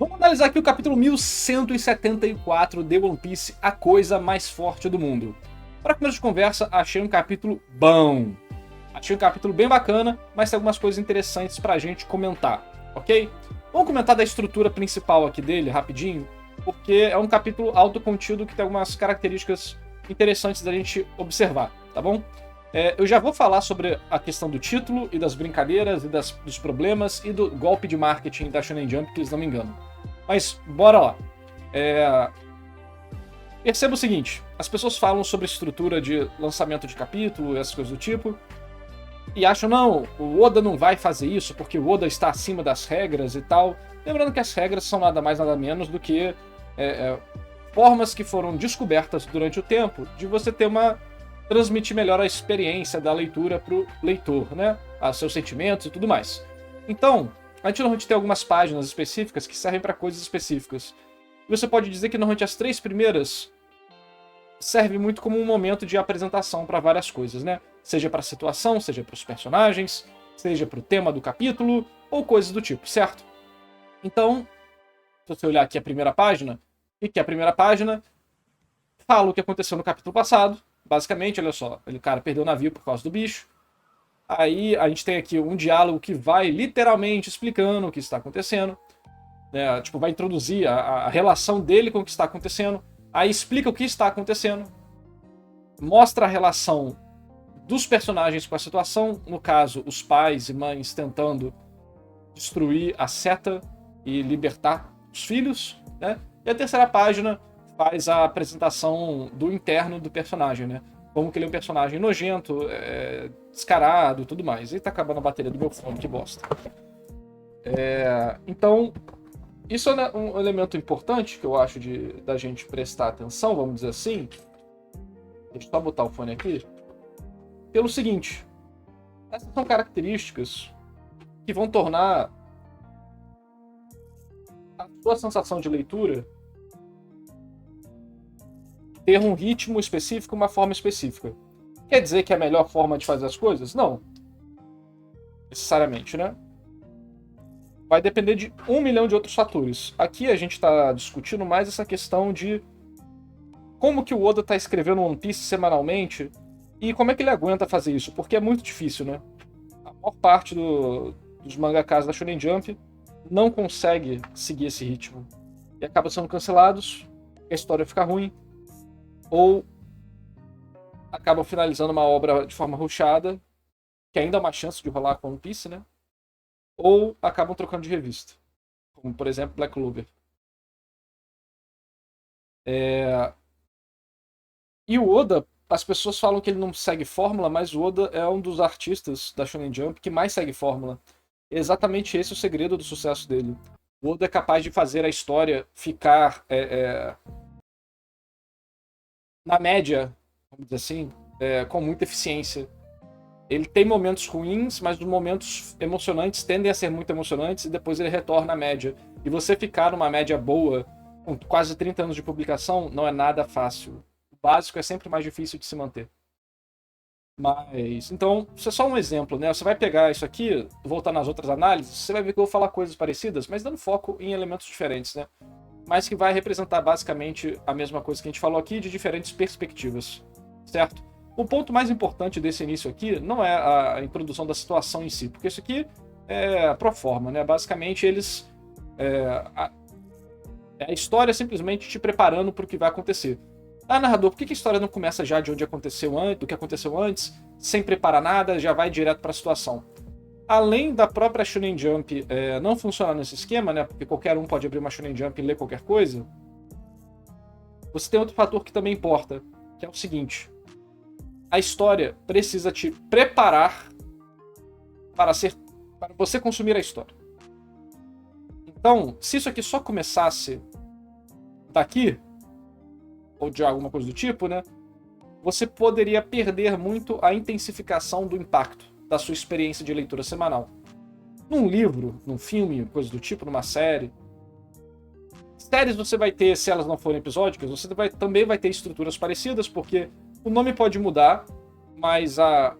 Vamos analisar aqui o capítulo 1174 de One Piece, a coisa mais forte do mundo. Para começo de conversa, achei um capítulo bom. Achei um capítulo bem bacana, mas tem algumas coisas interessantes pra gente comentar, ok? Vamos comentar da estrutura principal aqui dele, rapidinho, porque é um capítulo autocontido que tem algumas características interessantes da gente observar, tá bom? Eu já vou falar sobre a questão do título e das brincadeiras e dos problemas e do golpe de marketing da Shonen Jump, que eles não me enganam. Mas, bora lá. Perceba o seguinte, as pessoas falam sobre estrutura de lançamento de capítulo, essas coisas do tipo, e acham, não, o Oda não vai fazer isso porque o Oda está acima das regras e tal. Lembrando que as regras são nada mais nada menos do que formas que foram descobertas durante o tempo de você ter transmitir melhor a experiência da leitura para o leitor, né? Os seus sentimentos e tudo mais. Então, a gente normalmente tem algumas páginas específicas que servem para coisas específicas. E você pode dizer que normalmente as 3 primeiras servem muito como um momento de apresentação para várias coisas, né? Seja para a situação, seja para os personagens, seja para o tema do capítulo, ou coisas do tipo, certo? Então, se você olhar aqui a primeira página, o que é a primeira página? Fala o que aconteceu no capítulo passado. Basicamente, olha só, o cara perdeu o navio por causa do bicho. Aí a gente tem aqui um diálogo que vai literalmente explicando o que está acontecendo. Né? Tipo, vai introduzir a relação dele com o que está acontecendo. Aí explica o que está acontecendo. Mostra a relação dos personagens com a situação. No caso, os pais e mães tentando destruir a seta e libertar os filhos. Né? E a terceira página faz a apresentação do interno do personagem, né? Como que ele é um personagem nojento, descarado e tudo mais. E tá acabando a bateria do meu fone, que bosta. Então, isso é um elemento importante que eu acho da gente prestar atenção, vamos dizer assim. Deixa eu só botar o fone aqui. Pelo seguinte, essas são características que vão tornar a sua sensação de leitura ter um ritmo específico, uma forma específica. Quer dizer que é a melhor forma de fazer as coisas? Não. Necessariamente, né? Vai depender de 1 milhão de outros fatores. Aqui a gente está discutindo mais essa questão de como que o Oda está escrevendo One Piece semanalmente e como é que ele aguenta fazer isso, porque é muito difícil, né? A maior parte dos mangakas da Shonen Jump não consegue seguir esse ritmo. E acaba sendo cancelados, a história fica ruim, ou acabam finalizando uma obra de forma rushada, que ainda há uma chance de rolar com One Piece, né? Ou acabam trocando de revista, como por exemplo Black Clover. E o Oda, as pessoas falam que ele não segue fórmula, mas o Oda é um dos artistas da Shonen Jump que mais segue fórmula. É exatamente esse o segredo do sucesso dele. O Oda é capaz de fazer a história ficar na média, vamos dizer assim, com muita eficiência. Ele tem momentos ruins, mas os momentos emocionantes tendem a ser muito emocionantes e depois ele retorna à média. E você ficar numa média boa, com quase 30 anos de publicação, não é nada fácil. O básico é sempre mais difícil de se manter. Mas, então, isso é só um exemplo, né? Você vai pegar isso aqui, voltar nas outras análises, você vai ver que eu vou falar coisas parecidas, mas dando foco em elementos diferentes, né? Mas que vai representar basicamente a mesma coisa que a gente falou aqui, de diferentes perspectivas, certo? O ponto mais importante desse início aqui não é a introdução da situação em si, porque isso aqui é pro forma, né? Basicamente, eles... a história simplesmente te preparando para o que vai acontecer. Ah, narrador, por que a história não começa já de onde aconteceu antes, do que aconteceu antes, sem preparar nada, já vai direto para a situação? Além da própria Shonen Jump não funcionar nesse esquema, né? Porque qualquer um pode abrir uma Shonen Jump e ler qualquer coisa. Você tem outro fator que também importa, que é o seguinte: a história precisa te preparar para você consumir a história. Então, se isso aqui só começasse daqui, ou de alguma coisa do tipo, né? Você poderia perder muito a intensificação do impacto da sua experiência de leitura semanal. Num livro, num filme, coisa do tipo, numa série. Séries você vai ter, se elas não forem episódicas, você também vai ter estruturas parecidas, porque o nome pode mudar, mas a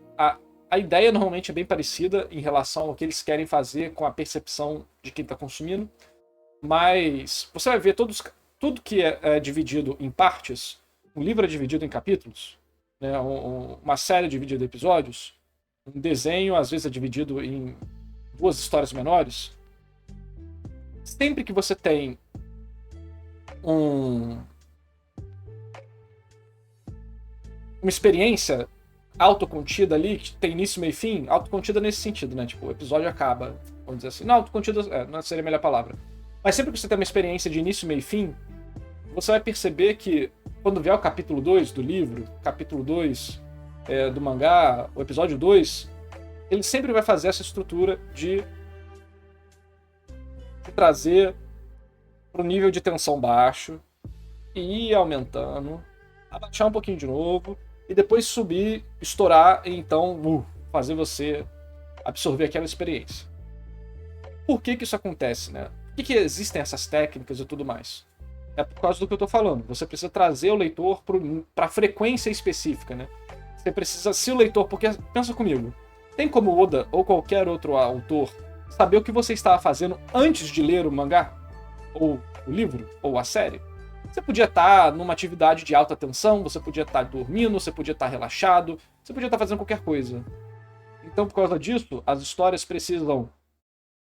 ideia normalmente é bem parecida em relação ao que eles querem fazer com a percepção de quem está consumindo. Mas você vai ver tudo que é dividido em partes, um livro é dividido em capítulos, né? Uma série é dividida em episódios, um desenho às vezes é dividido em duas histórias menores. Sempre que você tem uma experiência autocontida ali, que tem início, meio e fim, autocontida nesse sentido, né? Tipo, o episódio acaba, vamos dizer assim. Não, autocontida não seria a melhor palavra. Mas sempre que você tem uma experiência de início, meio e fim, você vai perceber que quando vier o capítulo 2 do livro, capítulo 2 do mangá, o episódio 2, ele sempre vai fazer essa estrutura de trazer para o nível de tensão baixo, e ir aumentando, abaixar um pouquinho de novo, e depois subir, estourar, e então fazer você absorver aquela experiência. Por que isso acontece, né? Por que existem essas técnicas e tudo mais? É por causa do que eu tô falando. Você precisa trazer o leitor para a frequência específica, né? Você precisa, se o leitor... Porque, pensa comigo, tem como Oda ou qualquer outro autor saber o que você estava fazendo antes de ler o mangá? Ou o livro? Ou a série? Você podia estar numa atividade de alta tensão, você podia estar dormindo, você podia estar relaxado, você podia estar fazendo qualquer coisa. Então, por causa disso, as histórias precisam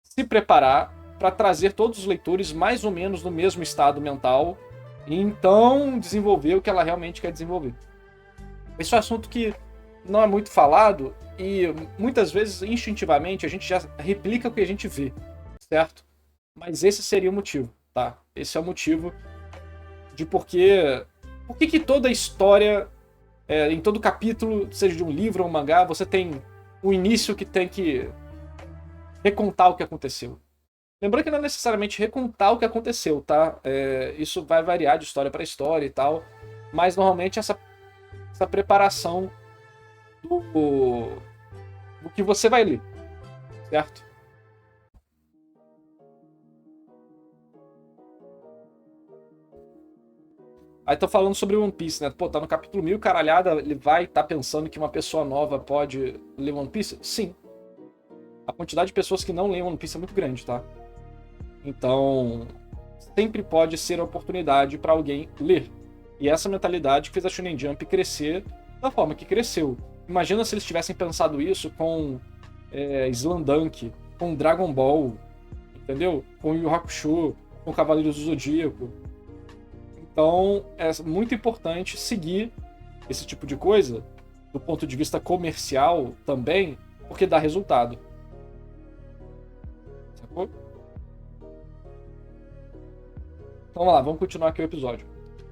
se preparar para trazer todos os leitores mais ou menos no mesmo estado mental e então desenvolver o que ela realmente quer desenvolver. Esse é um assunto que não é muito falado e muitas vezes, instintivamente, a gente já replica o que a gente vê, certo? Mas esse seria o motivo, tá? Esse é o motivo de por que toda história, em todo capítulo, seja de um livro ou um mangá, você tem um início que tem que recontar o que aconteceu. Lembrando que não é necessariamente recontar o que aconteceu, tá? Isso vai variar de história para história e tal, mas normalmente essa preparação do que você vai ler, certo? Aí tô falando sobre One Piece, né? Pô, tá no capítulo 1000, caralhada, ele vai estar pensando que uma pessoa nova pode ler One Piece? Sim. A quantidade de pessoas que não leem One Piece é muito grande, tá? Então, sempre pode ser a oportunidade para alguém ler. E essa mentalidade fez a Shonen Jump crescer da forma que cresceu. Imagina se eles tivessem pensado isso com Slandunk, com Dragon Ball, entendeu? Com Yu Yu Hakusho, com Cavaleiros do Zodíaco. Então, é muito importante seguir esse tipo de coisa, do ponto de vista comercial também, porque dá resultado. Sacou? Então vamos lá, vamos continuar aqui o episódio.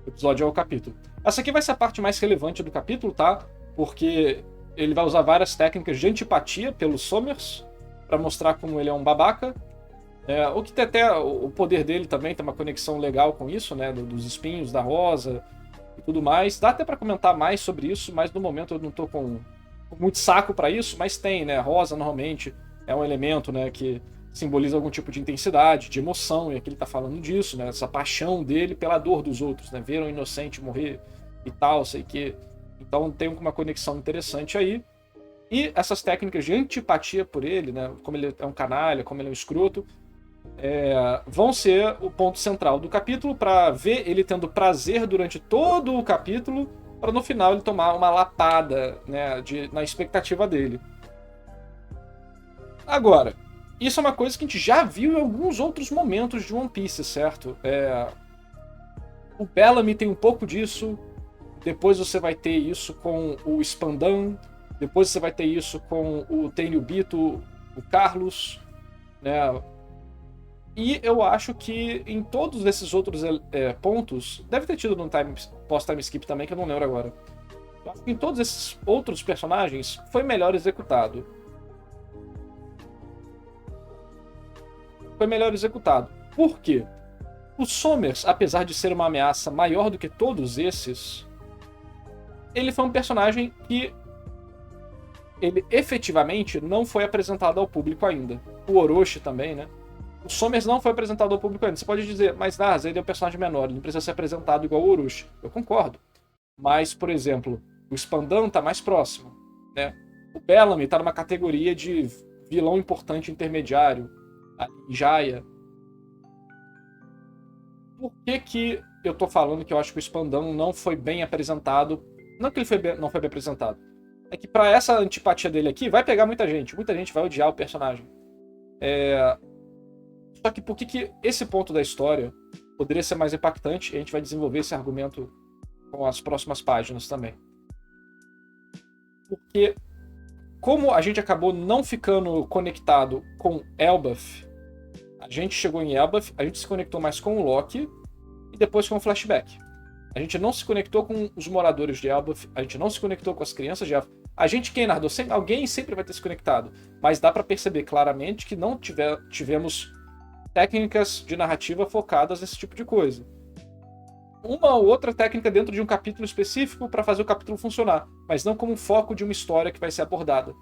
O episódio é o capítulo. Essa aqui vai ser a parte mais relevante do capítulo, tá? Porque ele vai usar várias técnicas de antipatia pelos Somers, para mostrar como ele é um babaca. O que tem até o poder dele também tem uma conexão legal com isso, né? Dos espinhos, da rosa e tudo mais. Dá até para comentar mais sobre isso, mas no momento eu não tô com muito saco para isso, mas tem, né? Rosa normalmente é um elemento, né, que simboliza algum tipo de intensidade, de emoção, e aqui ele tá falando disso, né? Essa paixão dele pela dor dos outros, né? Ver um inocente morrer e tal, sei que. Então tem uma conexão interessante aí. E essas técnicas de antipatia por ele, né? Como ele é um canalha, como ele é um escroto, vão ser o ponto central do capítulo, para ver ele tendo prazer durante todo o capítulo, para no final ele tomar uma lapada, né, na expectativa dele. Agora, isso é uma coisa que a gente já viu em alguns outros momentos de One Piece, certo? O Bellamy tem um pouco disso, depois você vai ter isso com o Spandan, depois você vai ter isso com o Tenryubito, o Carlos, né? E eu acho que em todos esses outros pontos, deve ter tido no pós-time skip também, que eu não lembro agora. Eu acho que em todos esses outros personagens foi melhor executado. Por quê? O Somers, apesar de ser uma ameaça maior do que todos esses, ele foi um personagem que ele efetivamente não foi apresentado ao público ainda. O Orochi também, né? O Somers não foi apresentado ao público ainda. Você pode dizer, mas Nars, ele é um personagem menor, ele não precisa ser apresentado igual o Orochi. Eu concordo. Mas, por exemplo, o Spandan tá mais próximo, né? O Bellamy tá numa categoria de vilão importante intermediário. A Jaya. Por que que eu tô falando que eu acho que o Spandam não foi bem apresentado? Não que ele não foi bem apresentado. É que pra essa antipatia dele aqui, vai pegar muita gente. Muita gente vai odiar o personagem. Só que por que que esse ponto da história poderia ser mais impactante? E a gente vai desenvolver esse argumento com as próximas páginas também. Porque como a gente acabou não ficando conectado com Elbaf, a gente chegou em Elbaf, a gente se conectou mais com o Loki e depois com o flashback. A gente não se conectou com os moradores de Elbaf, a gente não se conectou com as crianças de Elbaf. A gente, quem narrou, alguém sempre vai ter se conectado, mas dá pra perceber claramente que não tivemos técnicas de narrativa focadas nesse tipo de coisa. Uma ou outra técnica dentro de um capítulo específico para fazer o capítulo funcionar, mas não como um foco de uma história que vai ser abordada.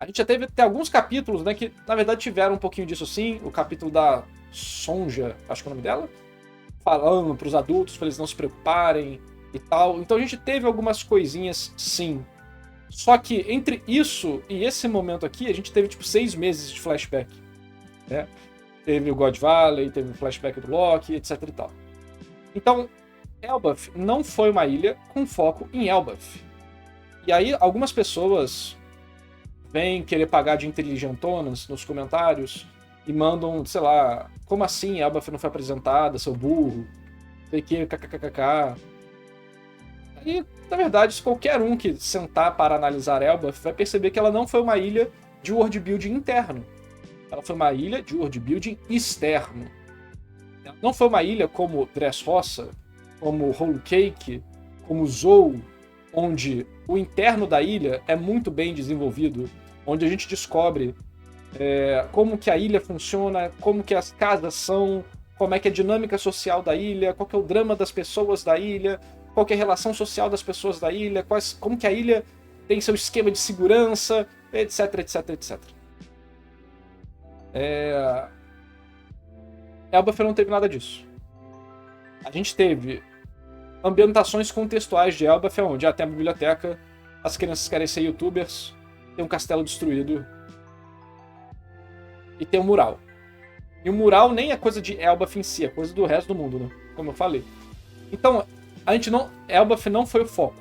A gente já teve alguns capítulos, né, que na verdade tiveram um pouquinho disso sim. O capítulo da Sonja, acho que é o nome dela, falando para os adultos para eles não se preocuparem e tal. Então a gente teve algumas coisinhas sim. Só que entre isso e esse momento aqui, a gente teve tipo 6 meses de flashback, né? Teve o God Valley, teve o flashback do Loki, etc e tal. Então, Elbaf não foi uma ilha com foco em Elbaf. E aí, algumas pessoas vêm querer pagar de inteligentonas nos comentários e mandam, sei lá, como assim Elbaf não foi apresentada, seu burro, sei que, kkkk. E, na verdade, qualquer um que sentar para analisar Elbaf vai perceber que ela não foi uma ilha de world building interno. Ela foi uma ilha de world building externo. Ela não foi uma ilha como Dressrosa, como Whole Cake, como Zou, onde o interno da ilha é muito bem desenvolvido, onde a gente descobre como que a ilha funciona, como que as casas são, como é que é a dinâmica social da ilha, qual que é o drama das pessoas da ilha, qual que é a relação social das pessoas da ilha, como que a ilha tem seu esquema de segurança, etc, etc, etc. Elbaf não teve nada disso. A gente teve ambientações contextuais de Elbaf, onde tem a biblioteca, as crianças querem ser youtubers, tem um castelo destruído e tem um mural. E o mural nem é coisa de Elbaf em si, é coisa do resto do mundo, né? Como eu falei. Então, Elbaf não foi o foco.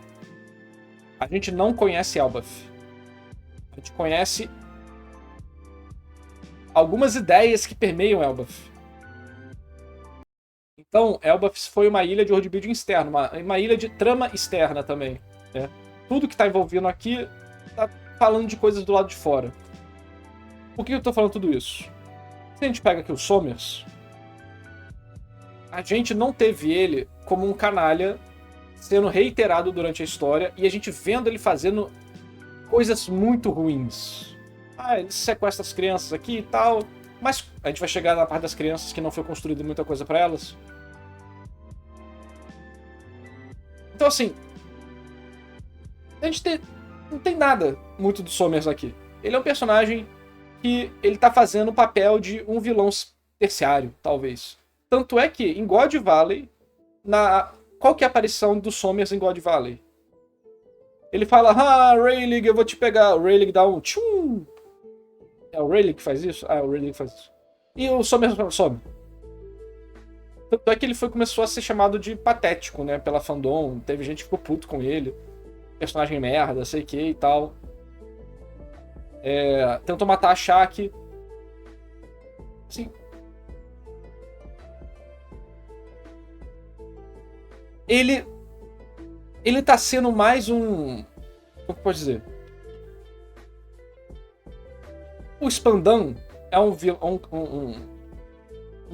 A gente não conhece Elbaf. A gente conhece algumas ideias que permeiam Elbaf. Então, Elbaf foi uma ilha de world building externo, uma ilha de trama externa também, né? Tudo que está envolvido aqui está falando de coisas do lado de fora. Por que eu estou falando tudo isso? Se a gente pega aqui o Somers, a gente não teve ele como um canalha sendo reiterado durante a história e a gente vendo ele fazendo coisas muito ruins. Ele sequestra as crianças aqui e tal, mas a gente vai chegar na parte das crianças que não foi construída muita coisa para elas. Então, assim, a gente não tem nada muito do Somers aqui. Ele é um personagem que ele tá fazendo o papel de um vilão terciário, talvez. Tanto é que, em God Valley, qual que é a aparição do Somers em God Valley? Ele fala, Rayleigh, eu vou te pegar. O Rayleigh dá um tchum. É o Rayleigh que faz isso? É o Rayleigh que faz isso. E o Somers some. Tanto é que ele começou a ser chamado de patético, né, pela fandom. Teve gente que ficou puto com ele. Personagem merda, sei que e tal. Tentou matar a Shaq. Assim. Ele tá sendo mais um... Como que pode dizer? O Spandam é um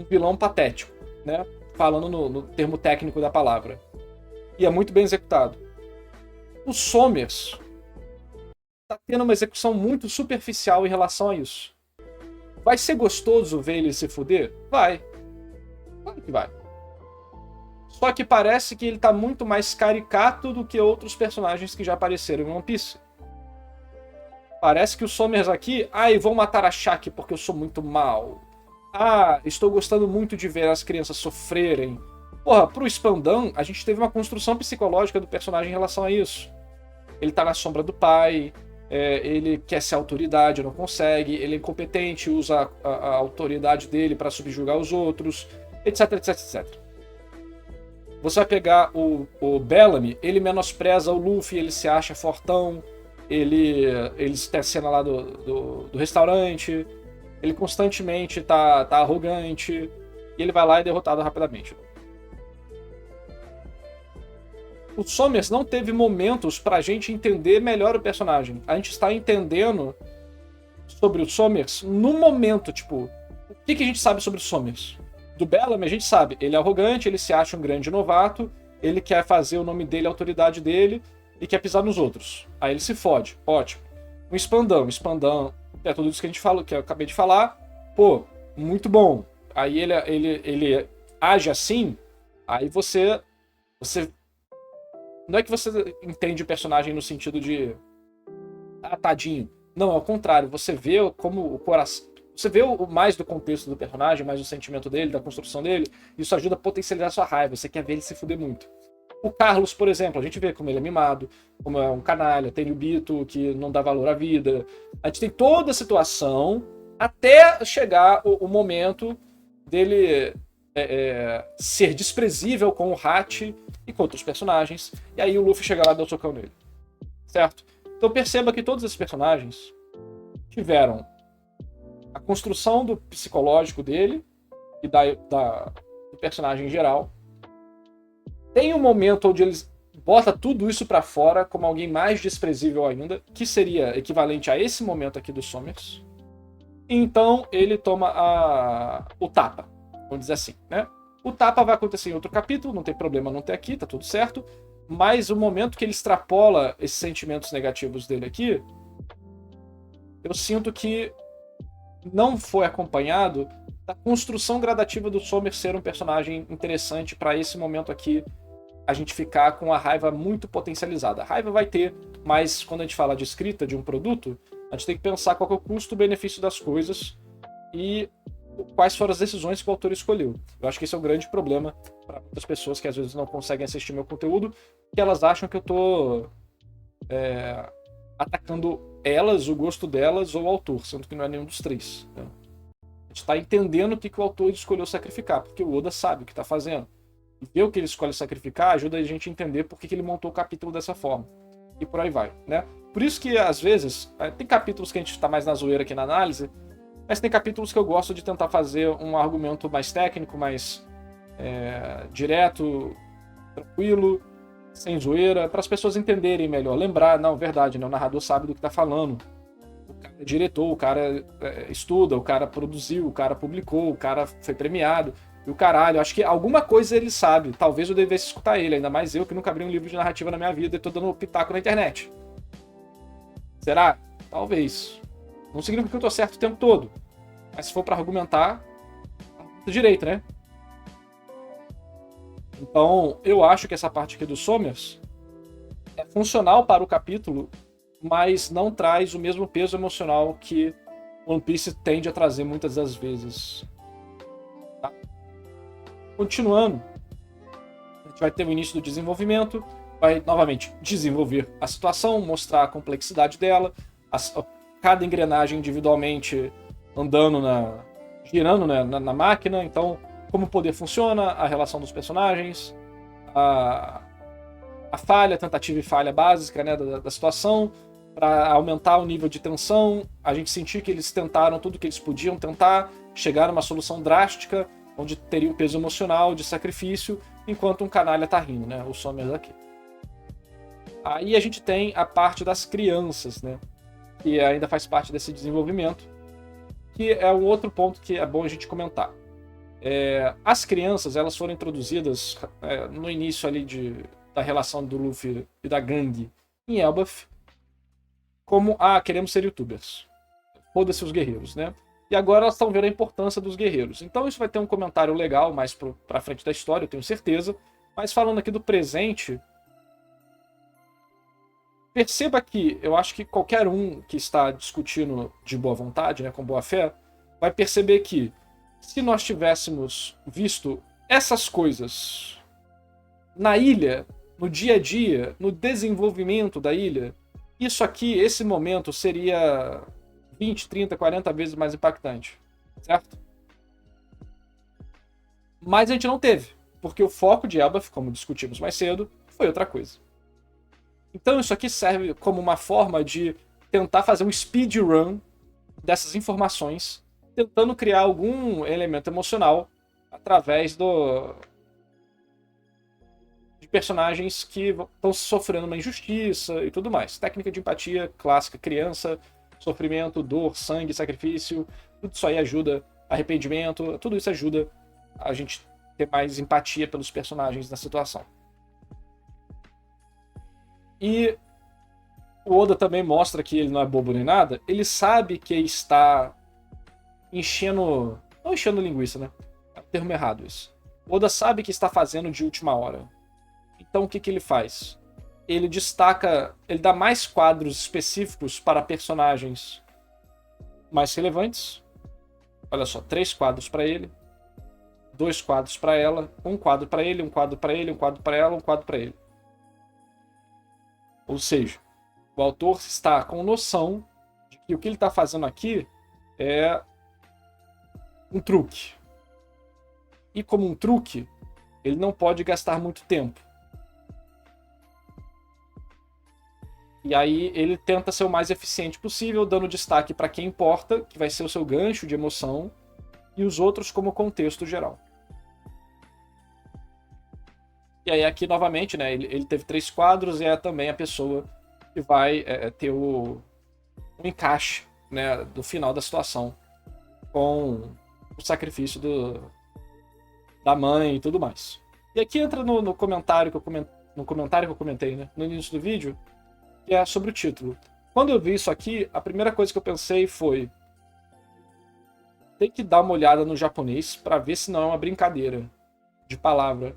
vilão patético, né? Falando no termo técnico da palavra. E é muito bem executado. O Somers tá tendo uma execução muito superficial em relação a isso. Vai ser gostoso ver ele se fuder? Vai. Claro que vai. Só que parece que ele tá muito mais caricato do que outros personagens que já apareceram em One Piece. Parece que o Somers aqui... vou matar a Shaq porque eu sou muito mal. Estou gostando muito de ver as crianças sofrerem. Porra, pro Spandam, a gente teve uma construção psicológica do personagem em relação a isso. Ele tá na sombra do pai, ele quer ser autoridade, não consegue, ele é incompetente, usa a autoridade dele para subjugar os outros. etc, etc, etc. Você vai pegar o Bellamy, ele menospreza o Luffy, ele se acha fortão, ele tem a cena lá do restaurante, ele constantemente tá arrogante, e ele vai lá e é derrotado rapidamente. O Somers não teve momentos pra gente entender melhor o personagem. A gente está entendendo sobre o Somers no momento, tipo, o que a gente sabe sobre o Somers? Do Bellamy a gente sabe, ele é arrogante, ele se acha um grande novato, ele quer fazer o nome dele, a autoridade dele, e quer pisar nos outros. Aí ele se fode, ótimo. O Spandam é tudo isso que a gente falou, que eu acabei de falar, pô, muito bom. Aí ele age assim, aí você não é que você entende o personagem no sentido de tadinho. Não, ao contrário, você vê como o coração. Você vê o mais do contexto do personagem, mais do sentimento dele, da construção dele, isso ajuda a potencializar a sua raiva. Você quer ver ele se fuder muito. O Carlos, por exemplo, a gente vê como ele é mimado, como é um canalha, tem o Bito que não dá valor à vida. A gente tem toda a situação até chegar o momento dele ser desprezível com o Hat e com outros personagens. E aí o Luffy chega lá e dá o socão nele. Certo? Então perceba que todos esses personagens tiveram a construção do psicológico dele e do personagem em geral. Tem um momento onde eles botam tudo isso pra fora como alguém mais desprezível ainda, que seria equivalente a esse momento aqui do Somers. E então ele toma o tapa, vamos dizer assim, né? O tapa vai acontecer em outro capítulo, não tem problema não ter aqui, tá tudo certo. Mas o momento que ele extrapola esses sentimentos negativos dele aqui, eu sinto que não foi acompanhado da construção gradativa do Somers ser um personagem interessante para esse momento aqui a gente ficar com a raiva muito potencializada. A raiva vai ter, mas quando a gente fala de escrita de um produto, a gente tem que pensar qual que é o custo-benefício das coisas e quais foram as decisões que o autor escolheu. Eu acho que esse é o grande problema para muitas pessoas que às vezes não conseguem assistir meu conteúdo, que elas acham que eu tô atacando elas, o gosto delas ou o autor, sendo que não é nenhum dos três. Né? A gente está entendendo o que o autor escolheu sacrificar, porque o Oda sabe o que está fazendo. E ver o que ele escolhe sacrificar ajuda a gente a entender por que ele montou o capítulo dessa forma. E por aí vai, né? Por isso que, às vezes, tem capítulos que a gente está mais na zoeira aqui na análise, mas tem capítulos que eu gosto de tentar fazer um argumento mais técnico, mais direto, tranquilo, sem zoeira, para as pessoas entenderem melhor. Lembrar, não, verdade, né? O narrador sabe do que está falando. O cara é diretor, o cara estuda, o cara produziu, o cara publicou, o cara foi premiado. E o caralho, acho que alguma coisa ele sabe. Talvez eu devesse escutar ele, ainda mais eu que nunca abri um livro de narrativa na minha vida e tô dando pitaco na internet. Será? Talvez. Não significa que eu tô certo o tempo todo. Mas se for pra argumentar, tá direito, né? Então, eu acho que essa parte aqui do Somers é funcional para o capítulo, mas não traz o mesmo peso emocional que One Piece tende a trazer muitas das vezes. Tá? Continuando, a gente vai ter o início do desenvolvimento, vai novamente desenvolver a situação, mostrar a complexidade dela, cada engrenagem individualmente andando girando, né, na máquina, então como o poder funciona, a relação dos personagens, a falha, tentativa e falha básica, né, da situação, para aumentar o nível de tensão, a gente sentir que eles tentaram tudo que eles podiam tentar, chegar a uma solução drástica, onde teria um peso emocional de sacrifício, enquanto um canalha tá rindo, né, o Somers aqui. Aí a gente tem a parte das crianças, né, que ainda faz parte desse desenvolvimento, que é um outro ponto que é bom a gente comentar. As crianças, elas foram introduzidas no início ali da relação do Luffy e da gangue em Elbaf, como, queremos ser youtubers. Foda-se os guerreiros, né? E agora elas estão vendo a importância dos guerreiros. Então isso vai ter um comentário legal mais pra frente da história, eu tenho certeza. Mas falando aqui do presente, perceba que eu acho que qualquer um que está discutindo de boa vontade, né, com boa fé, vai perceber que se nós tivéssemos visto essas coisas na ilha, no dia a dia, no desenvolvimento da ilha, isso aqui, esse momento, seria 20, 30, 40 vezes mais impactante, certo? Mas a gente não teve, porque o foco de Elbaf, como discutimos mais cedo, foi outra coisa. Então isso aqui serve como uma forma de tentar fazer um speedrun dessas informações, tentando criar algum elemento emocional através de personagens que estão sofrendo uma injustiça e tudo mais. Técnica de empatia clássica, criança, sofrimento, dor, sangue, sacrifício, tudo isso aí ajuda, arrependimento, tudo isso ajuda a gente ter mais empatia pelos personagens na situação. E o Oda também mostra que ele não é bobo nem nada, ele sabe que está enchendo... Não enchendo linguiça, né? É o termo errado isso. O Oda sabe que está fazendo de última hora. Então o que ele faz? Ele destaca, ele dá mais quadros específicos para personagens mais relevantes. Olha só, 3 quadros para ele, 2 quadros para ela, 1 quadro para ele, 1 quadro para ele, 1 quadro para ela, 1 quadro para ele. Ou seja, o autor está com noção de que o que ele está fazendo aqui é um truque. E como um truque, ele não pode gastar muito tempo. E aí ele tenta ser o mais eficiente possível, dando destaque para quem importa, que vai ser o seu gancho de emoção, e os outros como contexto geral. E aí aqui novamente, né, ele teve 3 quadros e é também a pessoa que vai ter o encaixe, né, do final da situação com o sacrifício da mãe e tudo mais. E aqui entra no comentário que eu comentei, né, no início do vídeo, que é sobre o título. Quando eu vi isso aqui, a primeira coisa que eu pensei foi: tem que dar uma olhada no japonês para ver se não é uma brincadeira de palavra.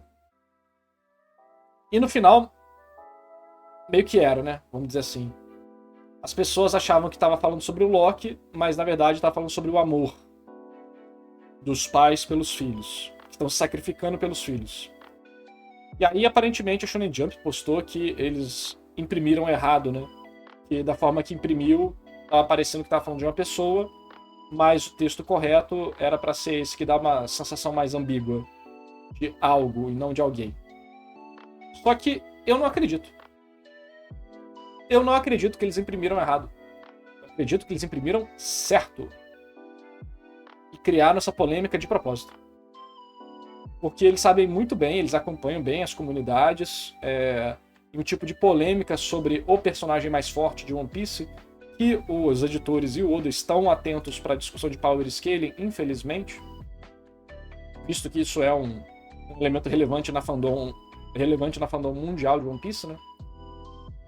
E no final, meio que era, né? Vamos dizer assim. As pessoas achavam que estava falando sobre o Loki, mas na verdade estava falando sobre o amor dos pais pelos filhos, que estão se sacrificando pelos filhos. E aí, aparentemente, a Shonen Jump postou que eles imprimiram errado, né? Que da forma que imprimiu, estava parecendo que estava falando de uma pessoa, mas o texto correto era para ser esse, que dá uma sensação mais ambígua de algo e não de alguém. Só que eu não acredito. Eu não acredito que eles imprimiram errado. Eu acredito que eles imprimiram certo. E criaram essa polêmica de propósito. Porque eles sabem muito bem, eles acompanham bem as comunidades, e o tipo de polêmica sobre o personagem mais forte de One Piece, que os editores e o Oda estão atentos para a discussão de power scaling, infelizmente, visto que isso é um elemento relevante na fandom mundial de One Piece, né?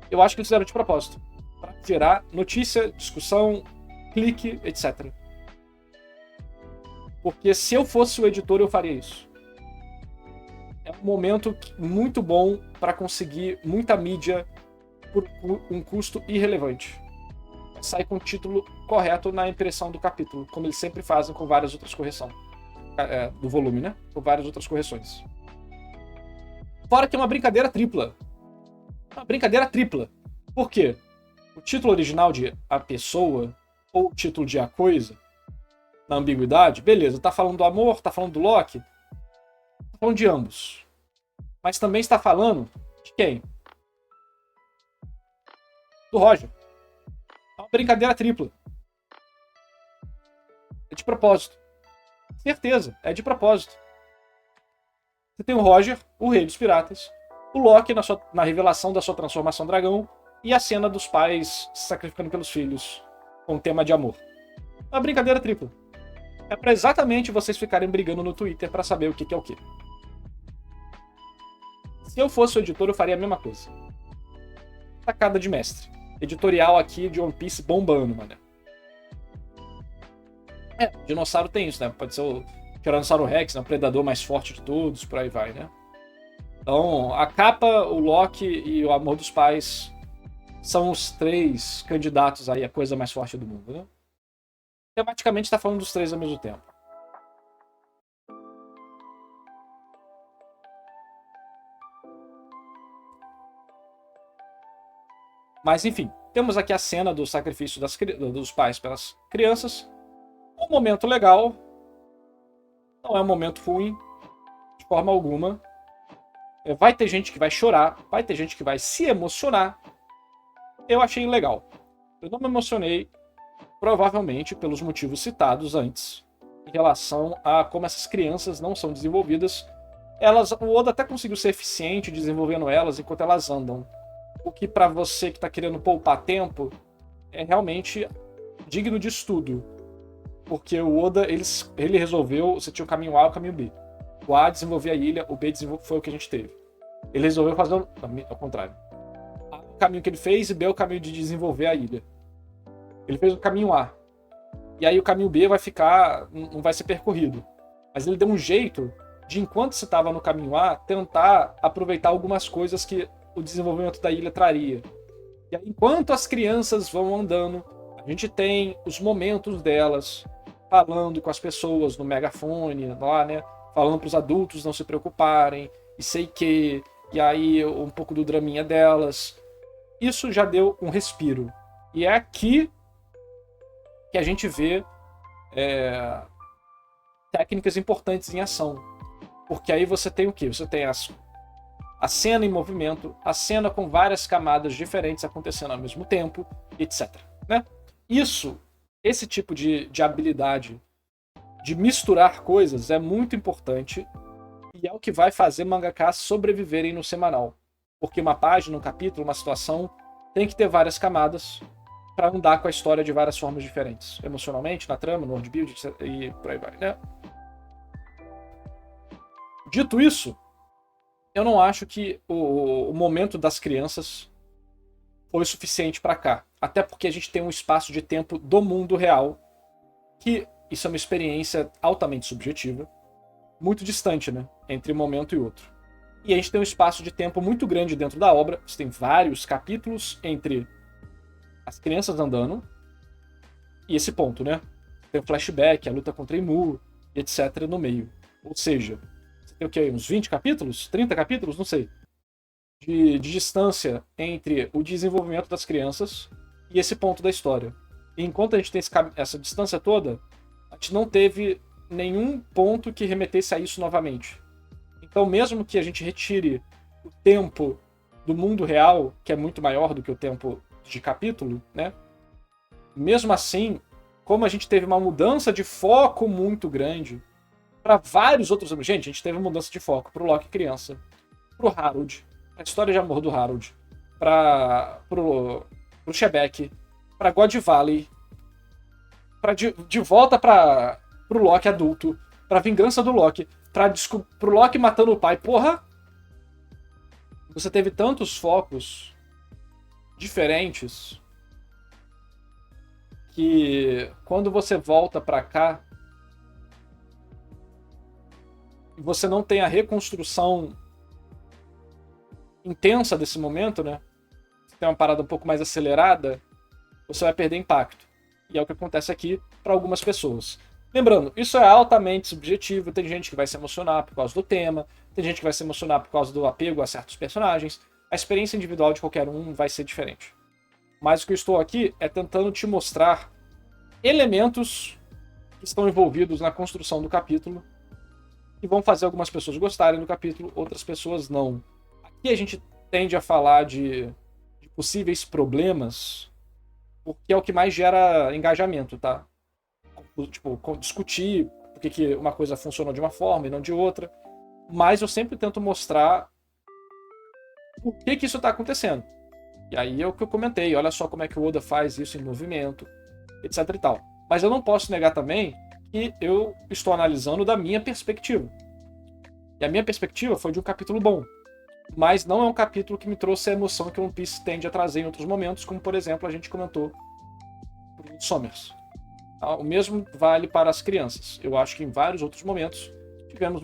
Eu acho que eles fizeram de propósito, para gerar notícia, discussão, clique, etc. Porque se eu fosse o editor, eu faria isso. É um momento muito bom para conseguir muita mídia por um custo irrelevante. Sai com o título correto na impressão do capítulo, como eles sempre fazem com várias outras correções. Do volume, né? Com várias outras correções. Fora que é uma brincadeira tripla. Uma brincadeira tripla. Por quê? O título original de A Pessoa, ou o título de A Coisa, na ambiguidade, beleza, tá falando do amor, tá falando do Loki, tá falando de ambos. Mas também está falando de quem? Do Roger. É uma brincadeira tripla. É de propósito. Certeza, é de propósito. Você tem o Roger, o rei dos piratas, o Loki na revelação da sua transformação dragão e a cena dos pais se sacrificando pelos filhos com o tema de amor. É uma brincadeira tripla. É pra exatamente vocês ficarem brigando no Twitter pra saber o que é o que. Se eu fosse o editor, eu faria a mesma coisa. Sacada de mestre. Editorial aqui de One Piece bombando, mano. Dinossauro tem isso, né? Pode ser o Tiranossauro Rex, né? O predador mais forte de todos, por aí vai, né? Então, a capa, o Loki e o amor dos pais são os 3 candidatos aí à coisa mais forte do mundo, né? Tematicamente está falando dos 3 ao mesmo tempo. Mas enfim, temos aqui a cena do sacrifício dos pais pelas crianças. Um momento legal. Não é um momento ruim. de forma alguma. Vai ter gente que vai chorar, vai ter gente que vai se emocionar. Eu achei legal. Eu não me emocionei, provavelmente pelos motivos citados antes, em relação a como essas crianças não são desenvolvidas. O Oda até conseguiu ser eficiente desenvolvendo elas enquanto elas andam. O que pra você que tá querendo poupar tempo é realmente digno de estudo. Porque o Oda, ele resolveu, você tinha o caminho A e o caminho B. O A desenvolvia a ilha, o B foi o que a gente teve. Ele resolveu fazer ao contrário. A, o caminho que ele fez e B é o caminho de desenvolver a ilha. Ele fez o caminho A. E aí o caminho B vai ficar, não vai ser percorrido. Mas ele deu um jeito de, enquanto você estava no caminho A, tentar aproveitar algumas coisas que o desenvolvimento da ilha traria. E aí, enquanto as crianças vão andando, a gente tem os momentos delas falando com as pessoas no megafone, lá, né? Falando para os adultos não se preocuparem, e sei que, e aí um pouco do draminha delas. Isso já deu um respiro. E é aqui que a gente vê técnicas importantes em ação. Porque aí você tem o quê? Você tem a cena em movimento, a cena com várias camadas diferentes acontecendo ao mesmo tempo, etc. Né? Esse tipo de habilidade de misturar coisas é muito importante e é o que vai fazer mangakas sobreviverem no semanal. Porque uma página, um capítulo, uma situação tem que ter várias camadas para andar com a história de várias formas diferentes. Emocionalmente, na trama, no world build e por aí vai, né? Dito isso, eu não acho que o momento das crianças foi suficiente para cá. Até porque a gente tem um espaço de tempo do mundo real, que isso é uma experiência altamente subjetiva, muito distante, né, entre um momento e outro. E a gente tem um espaço de tempo muito grande dentro da obra. Você tem vários capítulos entre as crianças andando e esse ponto, né? Tem o flashback, a luta contra Imu, etc. no meio. Ou seja, você tem o quê? Uns 20 capítulos? 30 capítulos? Não sei. De distância entre o desenvolvimento das crianças e esse ponto da história. E enquanto a gente tem essa distância toda, a gente não teve nenhum ponto que remetesse a isso novamente. Então, mesmo que a gente retire o tempo do mundo real, que é muito maior do que o tempo de capítulo, né? Mesmo assim, como a gente teve uma mudança de foco muito grande para vários outros... Gente, a gente teve uma mudança de foco pro Loki criança, pro Harold, a história de amor do Harold, pro Shebeck, pra God Valley, de volta pro Loki adulto, pra vingança do Loki, pro Loki matando o pai. Porra! Você teve tantos focos diferentes que quando você volta pra cá e você não tem a reconstrução intensa desse momento, né? Você tem uma parada um pouco mais acelerada, você vai perder impacto. E é o que acontece aqui para algumas pessoas. Lembrando, isso é altamente subjetivo, tem gente que vai se emocionar por causa do tema, tem gente que vai se emocionar por causa do apego a certos personagens. A experiência individual de qualquer um vai ser diferente. Mas o que eu estou aqui é tentando te mostrar elementos que estão envolvidos na construção do capítulo e vão fazer algumas pessoas gostarem do capítulo, outras pessoas não. Aqui a gente tende a falar de possíveis problemas, porque é o que mais gera engajamento, tá? Tipo, discutir por que uma coisa funcionou de uma forma e não de outra. Mas eu sempre tento mostrar por que isso está acontecendo. E aí é o que eu comentei, olha só como é que o Oda faz isso em movimento, etc e tal. Mas eu não posso negar também que eu estou analisando da minha perspectiva. E a minha perspectiva foi de um capítulo bom. Mas não é um capítulo que me trouxe a emoção que One Piece tende a trazer em outros momentos, como por exemplo a gente comentou por Sommers. O mesmo vale para as crianças. Eu acho que em vários outros momentos tivemos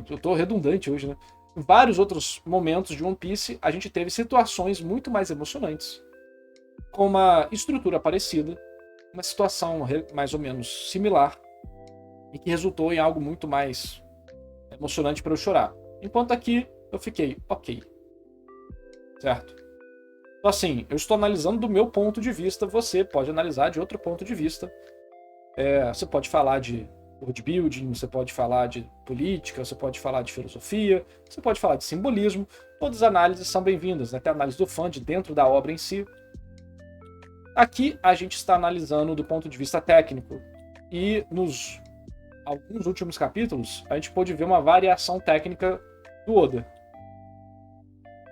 eu estou redundante hoje, né? Em vários outros momentos de One Piece a gente teve situações muito mais emocionantes, com uma estrutura parecida, uma situação mais ou menos similar e que resultou em algo muito mais emocionante para eu chorar. Enquanto aqui eu fiquei ok. Certo? Então assim, eu estou analisando do meu ponto de vista, você pode analisar de outro ponto de vista. Você pode falar de world building, você pode falar de política, você pode falar de filosofia, você pode falar de simbolismo. Todas as análises são bem-vindas, né? Tem a análise do fã de dentro da obra em si. Aqui a gente está analisando do ponto de vista técnico. E nos alguns últimos capítulos, a gente pôde ver uma variação técnica do Oda.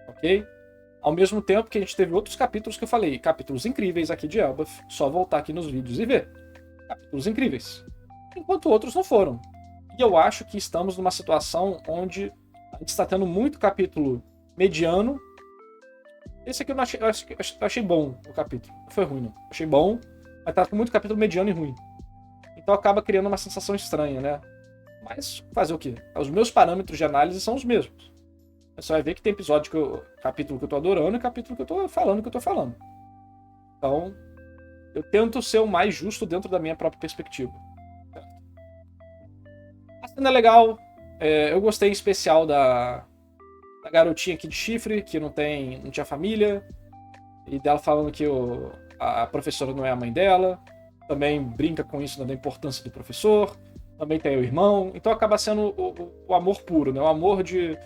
Ok? Ao mesmo tempo que a gente teve outros capítulos que eu falei, capítulos incríveis aqui de Elbaf, só voltar aqui nos vídeos e ver. Capítulos incríveis. Enquanto outros não foram. E eu acho que estamos numa situação onde a gente está tendo muito capítulo mediano. Esse aqui eu achei bom, o capítulo. Não foi ruim, não. Achei bom, mas tá com muito capítulo mediano e ruim. Então acaba criando uma sensação estranha, né? Mas fazer o quê? Os meus parâmetros de análise são os mesmos. Você vai ver que tem capítulo que eu tô adorando e capítulo que eu tô falando que eu tô falando. Então, eu tento ser o mais justo dentro da minha própria perspectiva. A cena é legal. Eu gostei em especial da garotinha aqui de chifre, que não tinha família. E dela falando que a professora não é a mãe dela. Também brinca com isso, né, da importância do professor. Também tem o irmão. Então acaba sendo o amor puro, né? O amor de...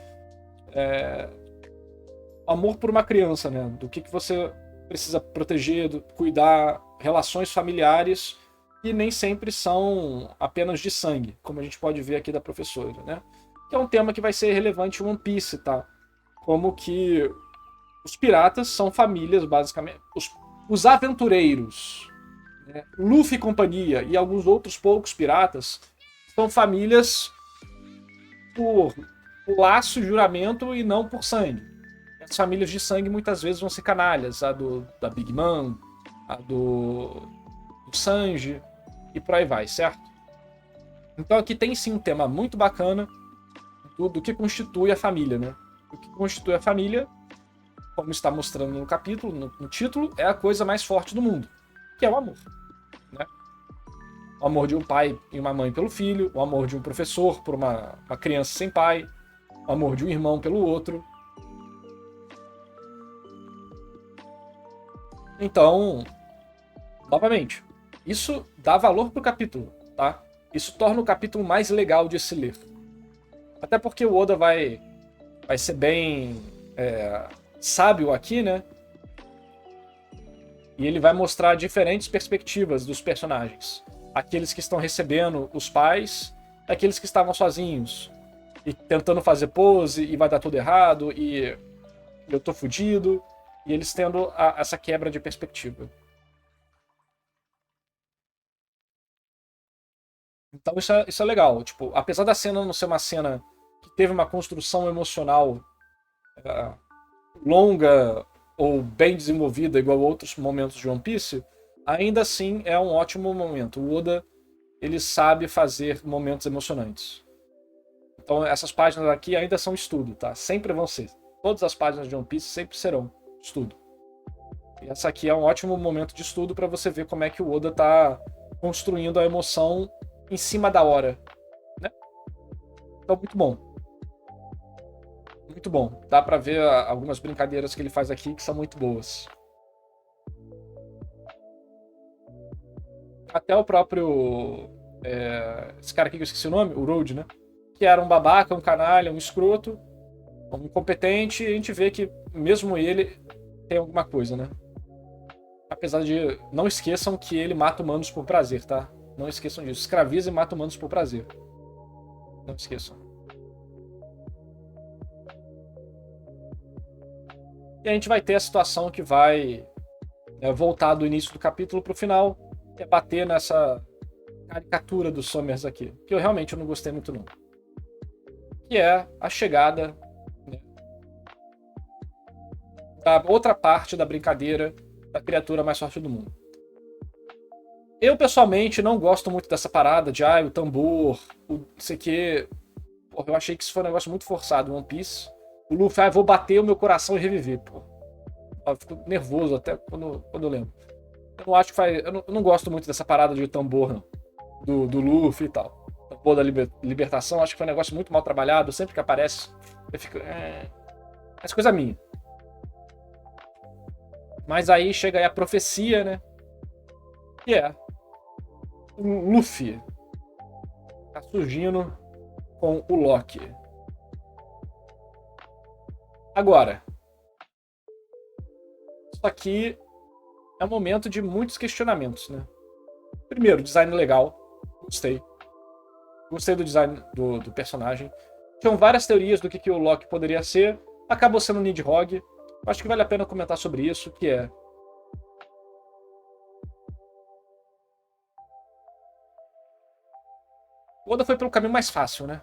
amor por uma criança, né? Do que você precisa proteger, cuidar, relações familiares que nem sempre são apenas de sangue, como a gente pode ver aqui da professora, né? Que é um tema que vai ser relevante em One Piece, tá? Como que os piratas são famílias, basicamente. Os aventureiros, né? Luffy e companhia e alguns outros poucos piratas são famílias por laço, juramento e não por sangue. As famílias de sangue muitas vezes vão ser canalhas, a da Big Mom, a do Sanji e por aí vai, certo? Então aqui tem sim um tema muito bacana do que constitui a família, né? O que constitui a família, como está mostrando no capítulo, no título, é a coisa mais forte do mundo, que é o amor, né? O amor de um pai e uma mãe pelo filho, o amor de um professor por uma criança sem pai, o amor de um irmão pelo outro. Então, novamente, isso dá valor pro capítulo, tá? Isso torna o capítulo mais legal de se ler. Até porque o Oda vai ser bem sábio aqui, né? E ele vai mostrar diferentes perspectivas dos personagens. Aqueles que estão recebendo os pais, aqueles que estavam sozinhos e tentando fazer pose e vai dar tudo errado e eu tô fudido. E eles tendo essa quebra de perspectiva. Então isso é legal. Tipo, apesar da cena não ser uma cena que teve uma construção emocional longa ou bem desenvolvida, igual outros momentos de One Piece, ainda assim é um ótimo momento. O Oda, ele sabe fazer momentos emocionantes. Então essas páginas aqui ainda são estudo, tá? Sempre vão ser. Todas as páginas de One Piece sempre serão estudo. E essa aqui é um ótimo momento de estudo para você ver como é que o Oda tá construindo a emoção em cima da hora, né? Então, muito bom. Muito bom. Dá pra ver algumas brincadeiras que ele faz aqui que são muito boas. Até o próprio... esse cara aqui que eu esqueci o nome, o Road, né? Que era um babaca, um canalha, um escroto, um incompetente, e a gente vê que mesmo ele tem alguma coisa, né? Apesar de... Não esqueçam que ele mata humanos por prazer, tá? Não esqueçam disso. Escraviza e mata humanos por prazer. Não esqueçam. E a gente vai ter a situação que vai voltar do início do capítulo pro final e bater nessa caricatura dos Somers aqui. Que eu realmente não gostei muito, não. Que é a chegada, né, da outra parte da brincadeira da criatura mais forte do mundo. Eu, pessoalmente, não gosto muito dessa parada de o tambor, o sei que. Porra, eu achei que isso foi um negócio muito forçado, One Piece. O Luffy, vou bater o meu coração e reviver, pô. Eu fico nervoso até quando eu lembro. Eu não acho que faz. Eu não gosto muito dessa parada de tambor, não. Do Luffy e tal. O tambor da libertação, acho que foi um negócio muito mal trabalhado. Sempre que aparece, eu fico. Essa coisa minha. Mas aí chega aí a profecia, né? Que é o Luffy tá surgindo com o Loki. Agora, isso aqui é um momento de muitos questionamentos, né? Primeiro, design legal. Gostei. Gostei do design do personagem. Tinham várias teorias do que o Loki poderia ser. Acabou sendo o Nidhogg. Acho que vale a pena comentar sobre isso, que é... O Oda foi pelo caminho mais fácil, né?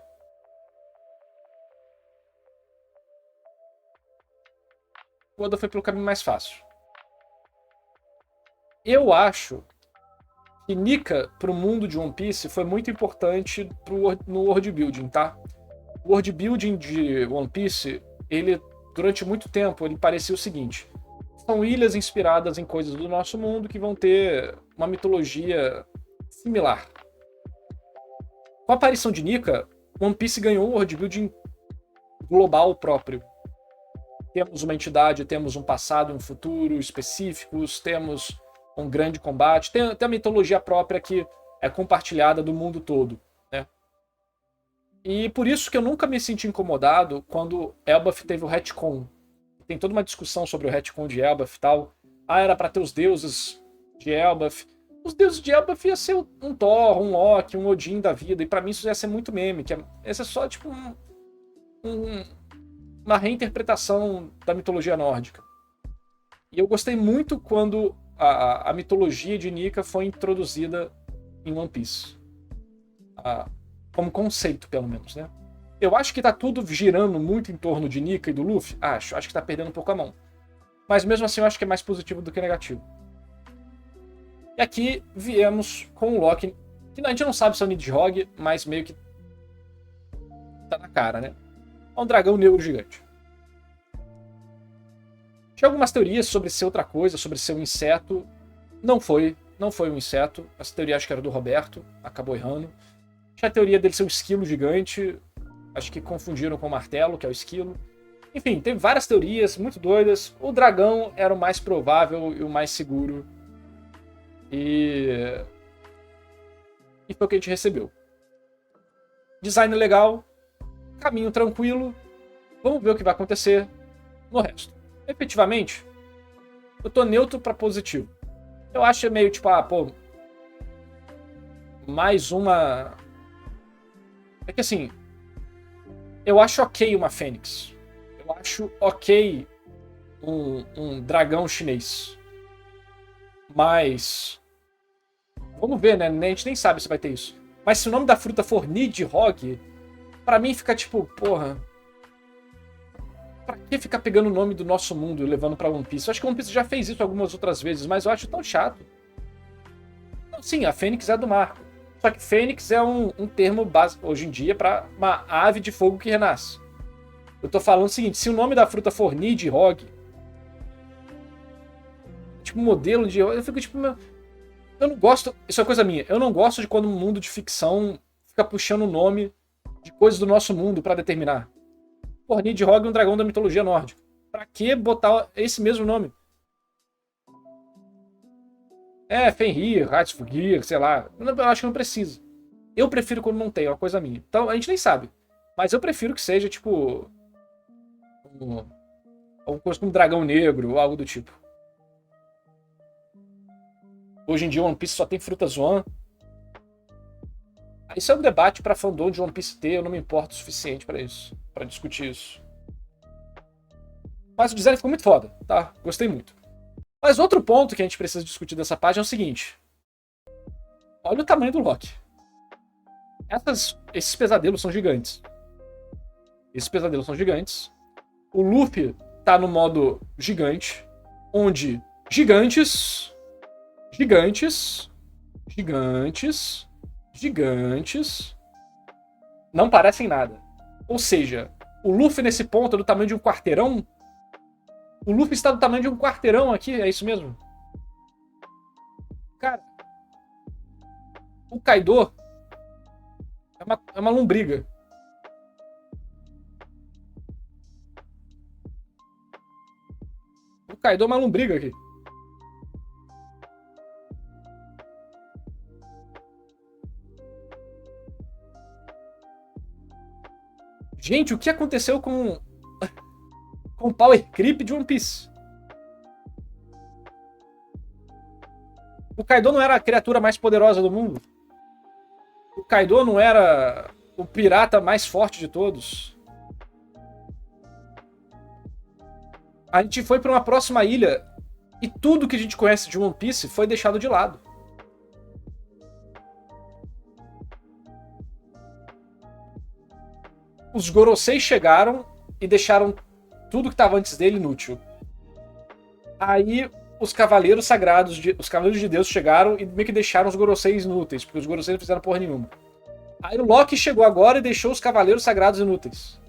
O Oda foi pelo caminho mais fácil. Eu acho que Nika, pro mundo de One Piece, foi muito importante no world building, tá? O world building de One Piece, ele, durante muito tempo, ele parecia o seguinte: são ilhas inspiradas em coisas do nosso mundo que vão ter uma mitologia similar. Com a aparição de Nika, One Piece ganhou um world building global próprio. Temos uma entidade, temos um passado e um futuro específicos, temos um grande combate, tem a mitologia própria que é compartilhada do mundo todo, né? E por isso que eu nunca me senti incomodado quando Elbaf teve o retcon. Tem toda uma discussão sobre o retcon de Elbaf e tal. Ah, era pra ter os deuses de Elbaf. Os deuses de Elbaf ia ser um Thor, um Loki, um Odin da vida, e pra mim isso ia ser muito meme, que esse é só tipo uma reinterpretação da mitologia nórdica. E eu gostei muito quando a mitologia de Nika foi introduzida em One Piece. Como conceito, pelo menos, né? Eu acho que tá tudo girando muito em torno de Nika e do Luffy. Acho que tá perdendo um pouco a mão. Mas mesmo assim eu acho que é mais positivo do que negativo. E aqui viemos com o Loki, que a gente não sabe se é o Nidhogg, mas meio que tá na cara, né? É um dragão negro gigante. Tinha algumas teorias sobre ser outra coisa, sobre ser um inseto. Não foi um inseto. Essa teoria acho que era do Roberto, acabou errando. Tinha a teoria dele ser um esquilo gigante. Acho que confundiram com o martelo, que é o esquilo. Enfim, teve várias teorias muito doidas. O dragão era o mais provável e o mais seguro. E foi o que a gente recebeu. Design legal. Caminho tranquilo. Vamos ver o que vai acontecer no resto. Efetivamente, eu tô neutro pra positivo. Eu acho meio tipo, mais uma... É que assim, eu acho ok uma fênix. Eu acho ok um dragão chinês. Mas... vamos ver, né? A gente nem sabe se vai ter isso. Mas se o nome da fruta for Nidhogg, pra mim fica tipo, porra... pra que ficar pegando o nome do nosso mundo e levando pra One Piece? Eu acho que One Piece já fez isso algumas outras vezes, mas eu acho tão chato. Sim, a Fênix é do mar. Só que Fênix é um termo básico hoje em dia pra uma ave de fogo que renasce. Eu tô falando o seguinte, se o nome da fruta for Nidhogg, tipo modelo de... eu fico tipo... eu não gosto... isso é coisa minha. Eu não gosto de quando um mundo de ficção fica puxando o nome de coisas do nosso mundo pra determinar. Porra, Nidhogg é um dragão da mitologia nórdica. Pra que botar esse mesmo nome? Fenrir, Hraesvelgir, sei lá. Eu acho que não precisa. Eu prefiro quando não tem, é uma coisa minha. Então, a gente nem sabe. Mas eu prefiro que seja, tipo... alguma coisa como dragão negro, ou algo do tipo. Hoje em dia, One Piece só tem frutas One. Isso é um debate pra fandom de One Piece ter, eu não me importo o suficiente pra isso. Pra discutir isso. Mas o design ficou muito foda, tá? Gostei muito. Mas outro ponto que a gente precisa discutir dessa página é o seguinte. Olha o tamanho do Loki. Esses pesadelos são gigantes. Esses pesadelos são gigantes. O Luffy tá no modo gigante, onde gigantes não parecem nada. Ou seja, o Luffy nesse ponto é do tamanho de um quarteirão. O Luffy está do tamanho de um quarteirão aqui, é isso mesmo? Cara, o Kaido é uma lombriga. O Kaido é uma lombriga aqui. Gente, o que aconteceu com o Power Creep de One Piece? O Kaido não era a criatura mais poderosa do mundo? O Kaido não era o pirata mais forte de todos? A gente foi pra uma próxima ilha e tudo que a gente conhece de One Piece foi deixado de lado. Os Gorosei chegaram e deixaram tudo que estava antes dele inútil. Aí os Cavaleiros Sagrados, os Cavaleiros de Deus chegaram e meio que deixaram os Gorosei inúteis, porque os Gorosei não fizeram porra nenhuma. Aí o Loki chegou agora e deixou os Cavaleiros Sagrados inúteis.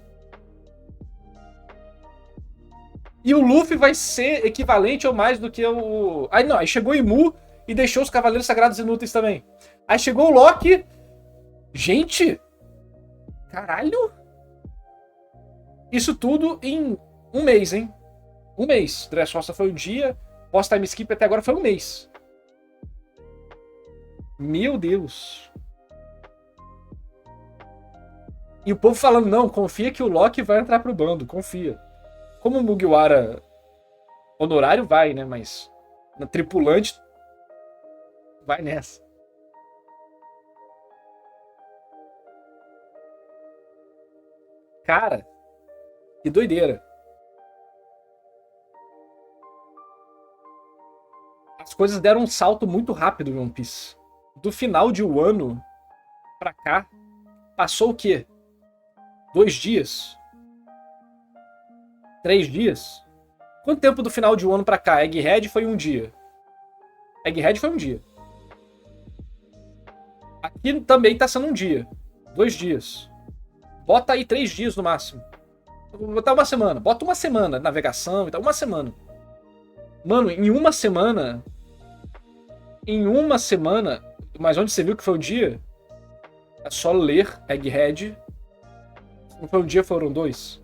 E o Luffy vai ser equivalente ou mais do que o... Aí não, aí chegou o Imu e deixou os Cavaleiros Sagrados inúteis também. Aí chegou o Loki... Gente! Caralho! Isso tudo em um mês, hein? Um mês. Dressrosa foi um dia, pós-time skip até agora foi um mês. Meu Deus. E o povo falando, não, confia que o Loki vai entrar pro bando, confia. Como o Mugiwara honorário vai, né? Mas na tripulante vai nessa. Cara, que doideira. As coisas deram um salto muito rápido em One Piece. Do final de Wano pra cá, passou o quê? 2 dias? 3 dias? Quanto tempo do final de Wano pra cá? Egghead foi um dia. Egghead foi um dia. Aqui também tá sendo um dia. 2 dias. Bota aí 3 dias no máximo. Vou botar uma semana. Bota uma semana. Navegação e tal. Uma semana. Mano, em uma semana... Em uma semana... Mas onde você viu que foi um dia? É só ler Egghead. Não foi um dia, foram 2.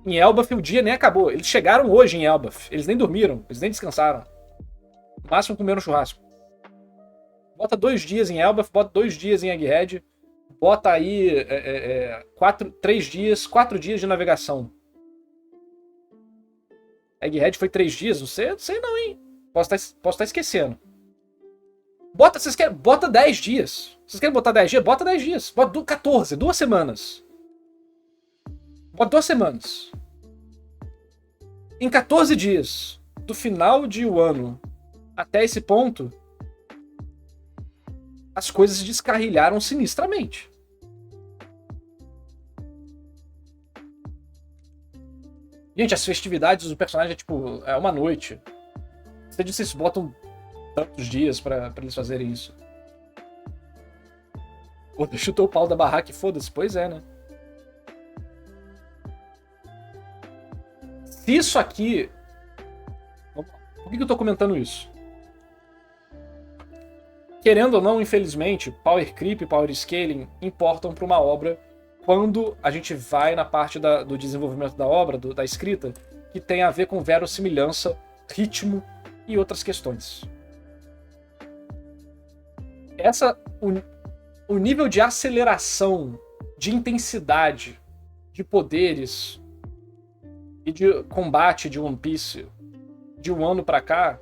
Em Elbaf o dia nem acabou. Eles chegaram hoje em Elbaf. Eles nem dormiram. Eles nem descansaram. No máximo comeram churrasco. Bota 2 dias em Elbaf. Bota 2 dias em Egghead. Bota aí 3 dias, 4 dias de navegação. Egghead foi 3 dias? Não sei não, hein? Posso estar esquecendo. Bota 10 dias. Vocês querem botar 10 dias? Bota 10 dias. Bota 14, 2 semanas. Bota 2 semanas. Em 14 dias, do final de Wano até esse ponto, as coisas descarrilharam sinistramente. Gente, as festividades do personagem é tipo, é uma noite. Você disse que vocês botam tantos dias pra eles fazerem isso. Pô, chutou o pau da barraca e foda-se. Pois é, né? Se isso aqui... Por que eu tô comentando isso? Querendo ou não, infelizmente, Power Creep e Power Scaling importam para uma obra quando a gente vai na parte do desenvolvimento da obra, da escrita, que tem a ver com verossimilhança, ritmo e outras questões. O nível de aceleração, de intensidade, de poderes e de combate de One Piece de um ano pra cá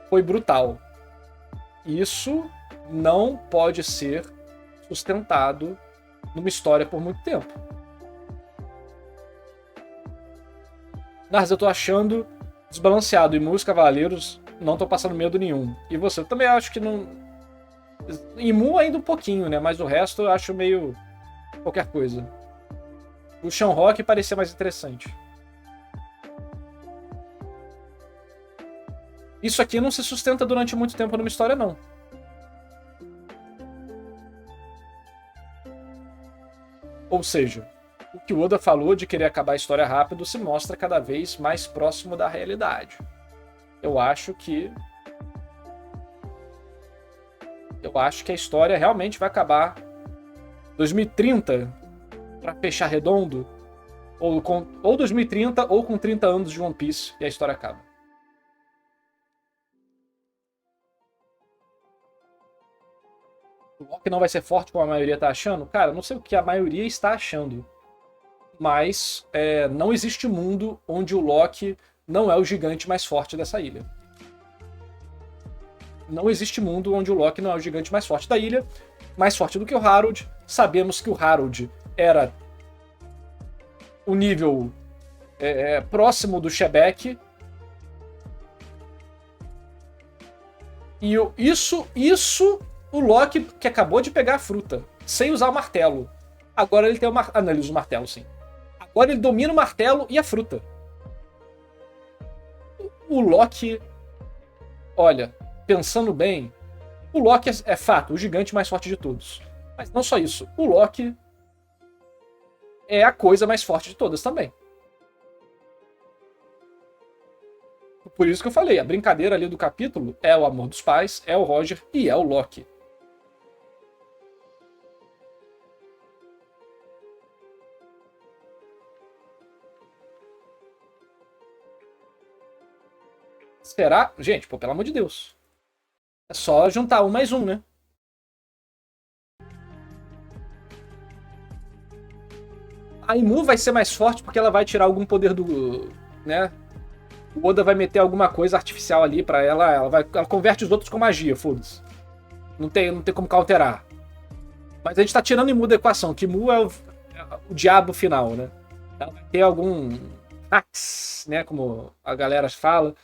foi brutal. Isso não pode ser sustentado numa história por muito tempo. Mas eu tô achando desbalanceado. E os Cavaleiros não tô passando medo nenhum. E você? Eu também acho que não... Imu ainda um pouquinho, né? Mas o resto eu acho meio... qualquer coisa. O Shanrock parecia mais interessante. Isso aqui não se sustenta durante muito tempo numa história, não. Ou seja, o que o Oda falou de querer acabar a história rápido se mostra cada vez mais próximo da realidade. Eu acho que a história realmente vai acabar 2030 para fechar redondo, ou 2030 ou com 30 anos de One Piece e a história acaba. O Loki não vai ser forte como a maioria tá achando? Cara, não sei o que a maioria está achando. Mas não existe mundo onde o Loki não é o gigante mais forte dessa ilha. Não existe mundo onde o Loki não é o gigante mais forte da ilha. Mais forte do que o Harold. Sabemos que o Harold era o nível próximo do Shebeck. E isso o Loki que acabou de pegar a fruta, sem usar o martelo. Agora ele tem o martelo. Ah, não, ele usa o martelo, sim. Agora ele domina o martelo e a fruta. O Loki... Olha, pensando bem, o Loki é fato, o gigante mais forte de todos. Mas não só isso, o Loki é a coisa mais forte de todas também. Por isso que eu falei, a brincadeira ali do capítulo é o amor dos pais, é o Roger e é o Loki. Será? Gente, pô, pelo amor de Deus. É só juntar um mais um, né? A Imu vai ser mais forte porque ela vai tirar algum poder do... né? O Oda vai meter alguma coisa artificial ali pra ela. Ela converte os outros com magia, foda-se. Não tem como counterar. Mas a gente tá tirando Imu da equação, que Imu é o diabo final, né? Ela vai ter algum hacks, né? Como a galera fala.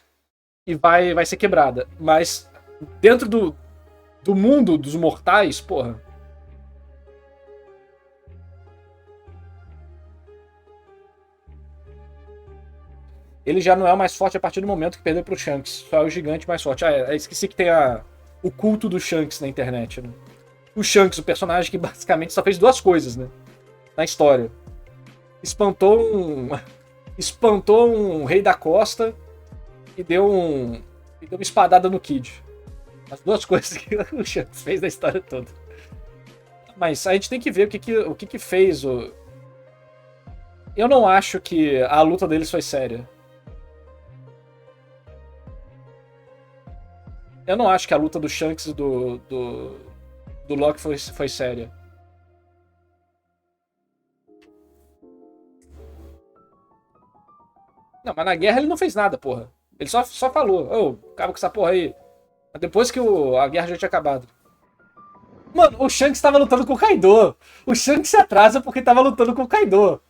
E vai ser quebrada. Mas dentro do mundo dos mortais, porra. Ele já não é o mais forte a partir do momento que perdeu pro Shanks. Só é o gigante mais forte. Esqueci que tem o culto do Shanks na internet, né? O Shanks, o personagem que basicamente só fez duas coisas, né? Na história. Espantou um rei da costa e deu uma espadada no Kid. As duas coisas que o Shanks fez na história toda. Mas a gente tem que ver o que fez o... Eu não acho que a luta deles foi séria. Eu não acho que a luta do Shanks e do Loki foi séria. Não, mas na guerra ele não fez nada, porra. Ele só falou, acaba com essa porra aí. Mas depois que a guerra já tinha acabado. Mano, o Shanks tava lutando com o Kaido. O Shanks se atrasa porque tava lutando com o Kaido.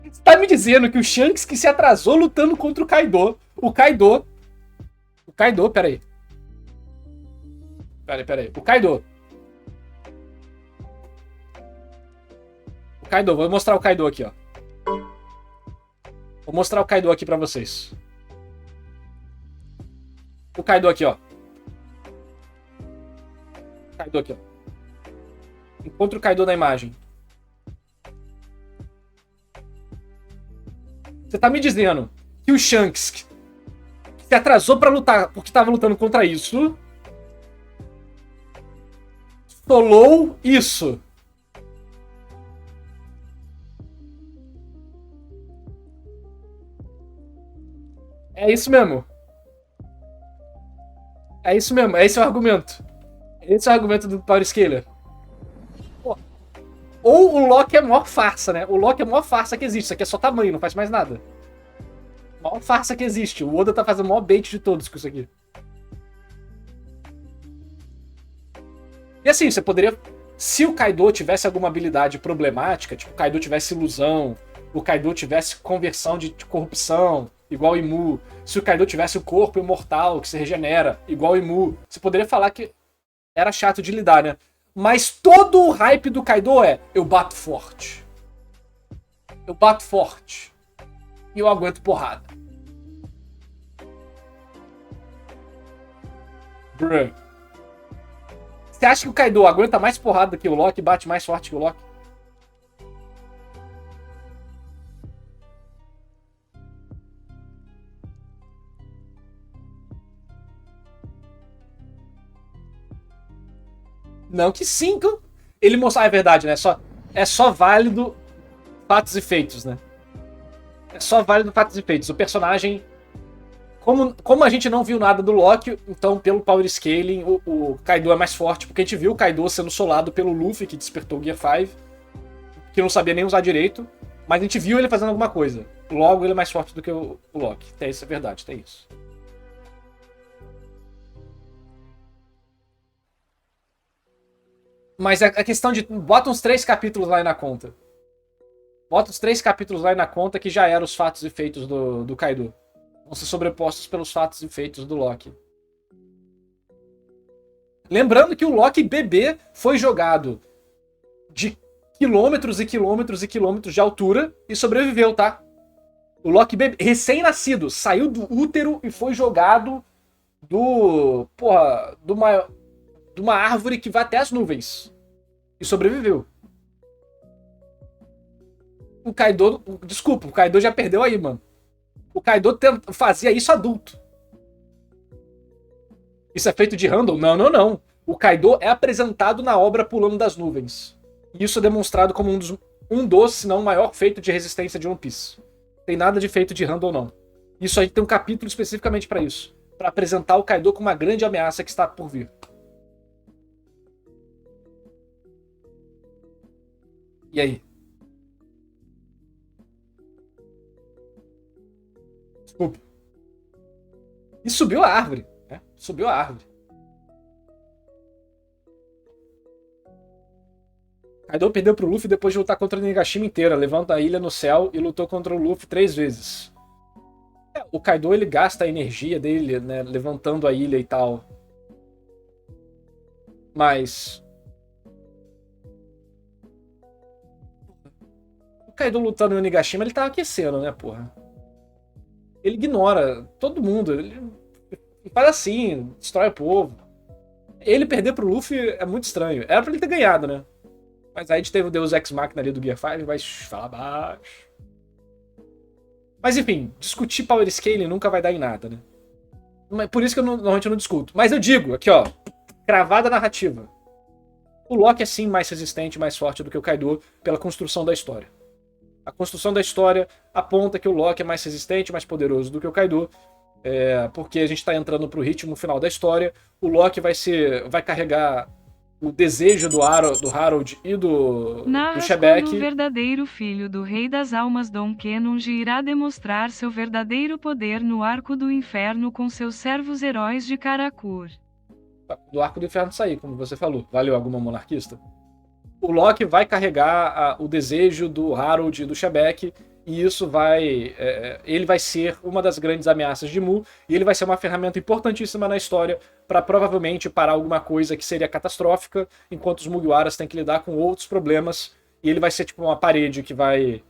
Você tá me dizendo que o Shanks que se atrasou lutando contra o Kaido. O Kaido, peraí. Peraí. O Kaido, vou mostrar o Kaido aqui, ó. Vou mostrar o Kaido aqui pra vocês. O Kaido aqui, ó. Kaido aqui, ó. Encontra o Kaido na imagem. Você tá me dizendo que o Shanks se atrasou pra lutar porque tava lutando contra isso, solou isso. É isso mesmo. É isso mesmo, esse é o argumento. Esse é o argumento do Power Scaler. Ou o Loki é a maior farsa, né? O Loki é a maior farsa que existe. Isso aqui é só tamanho, não faz mais nada. A maior farsa que existe. O Oda tá fazendo o maior bait de todos com isso aqui. E assim, você poderia... Se o Kaido tivesse alguma habilidade problemática, tipo o Kaido tivesse ilusão, o Kaido tivesse conversão de corrupção, igual o Imu, se o Kaido tivesse o corpo imortal que se regenera, igual o Imu, você poderia falar que era chato de lidar, né? Mas todo o hype do Kaido eu bato forte. Eu bato forte. E eu aguento porrada. Bruh. Você acha que o Kaido aguenta mais porrada que o Loki e bate mais forte que o Loki? Não que 5. Ele mostrar, é verdade, né? É só válido fatos e feitos, né? É só válido fatos e feitos. O personagem Como a gente não viu nada do Loki, então pelo Power Scaling o Kaido é mais forte, porque a gente viu o Kaido sendo solado pelo Luffy, que despertou o Gear 5, que não sabia nem usar direito, mas a gente viu ele fazendo alguma coisa. Logo, ele é mais forte do que o Loki. Isso é verdade, tem isso. Mas a questão de... Bota uns 3 capítulos lá na conta. Bota os 3 capítulos lá na conta que já eram os fatos e feitos do Kaido. Vão ser sobrepostos pelos fatos e feitos do Loki. Lembrando que o Loki bebê foi jogado de quilômetros e quilômetros e quilômetros de altura e sobreviveu, tá? O Loki bebê, recém-nascido, saiu do útero e foi jogado do... Porra, de uma árvore que vai até as nuvens. E sobreviveu. O Kaido... Desculpa, o Kaido já perdeu aí, mano. O Kaido fazia isso adulto. Isso é feito de Randall? Não, não, não. O Kaido é apresentado na obra Pulando das Nuvens. E isso é demonstrado como um dos, se não o maior feito de resistência de One Piece. Tem nada de feito de Randall, não. Isso aí tem um capítulo especificamente pra isso. Pra apresentar o Kaido como uma grande ameaça que está por vir. E aí? Desculpa. E subiu a árvore. Né? Subiu a árvore. Kaido perdeu pro Luffy depois de lutar contra a Nigashima inteira. Levanta a ilha no céu e lutou contra o Luffy 3 vezes. O Kaido, ele gasta a energia dele, né, levantando a ilha e tal. Mas... o Kaido lutando no Nigashima, ele tá aquecendo, né, porra? Ele ignora todo mundo. Ele faz assim, destrói o povo. Ele perder pro Luffy é muito estranho. Era pra ele ter ganhado, né? Mas aí a gente teve o Deus Ex Machina ali do Gear 5, vai falar baixo. Mas enfim, discutir Power Scaling nunca vai dar em nada, né? Por isso que eu normalmente não discuto. Mas eu digo, aqui ó, cravada narrativa. O Loki é sim mais resistente, mais forte do que o Kaido pela construção da história. A construção da história aponta que o Loki é mais resistente, mais poderoso do que o Kaido. Porque a gente está entrando pro ritmo final da história. O Loki vai carregar o desejo do Harold e do Shebeck. Quando o verdadeiro filho do Rei das Almas Don Kenonji irá demonstrar seu verdadeiro poder no Arco do Inferno com seus servos heróis de Karakura. Do Arco do Inferno sair, como você falou. Valeu, alguma monarquista? O Loki vai carregar o desejo do Harold e do Shebeck, e isso vai... ele vai ser uma das grandes ameaças de Mu, e ele vai ser uma ferramenta importantíssima na história para provavelmente parar alguma coisa que seria catastrófica, enquanto os Mugiwaras têm que lidar com outros problemas, e ele vai ser tipo uma parede que vai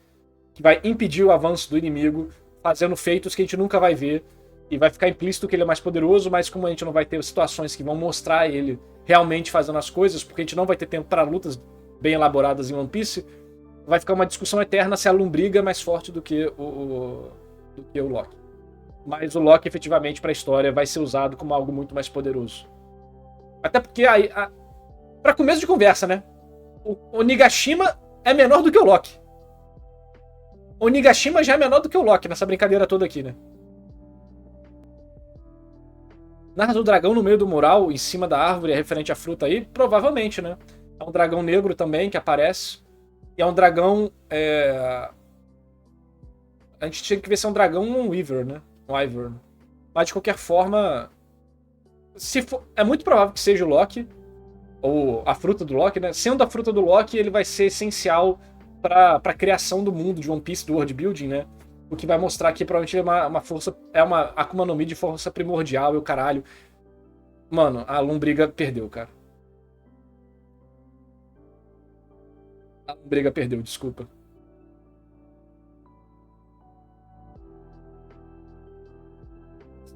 impedir o avanço do inimigo, fazendo feitos que a gente nunca vai ver, e vai ficar implícito que ele é mais poderoso, mas como a gente não vai ter situações que vão mostrar ele realmente fazendo as coisas, porque a gente não vai ter tempo para lutas bem elaboradas em One Piece, vai ficar uma discussão eterna se a Lombriga é mais forte do que o Loki. Mas o Loki, efetivamente, para a história, vai ser usado como algo muito mais poderoso. Até porque, para começo de conversa, né? O Nigashima é menor do que o Loki. O Nigashima já é menor do que o Loki nessa brincadeira toda aqui, né? Narra do dragão no meio do mural, em cima da árvore, é referente à fruta aí? Provavelmente, né? É um dragão negro também que aparece. E é um dragão... A gente tinha que ver se é um dragão ou um Weaver, né? Um Wyvern. Mas de qualquer forma... é muito provável que seja o Loki. Ou a fruta do Loki, né? Sendo a fruta do Loki, ele vai ser essencial para a criação do mundo de One Piece, do world building, né? O que vai mostrar que provavelmente é uma força... É uma Akuma no Mi de força primordial e o caralho. Mano, a Lombriga perdeu, cara. A Lombriga perdeu, desculpa.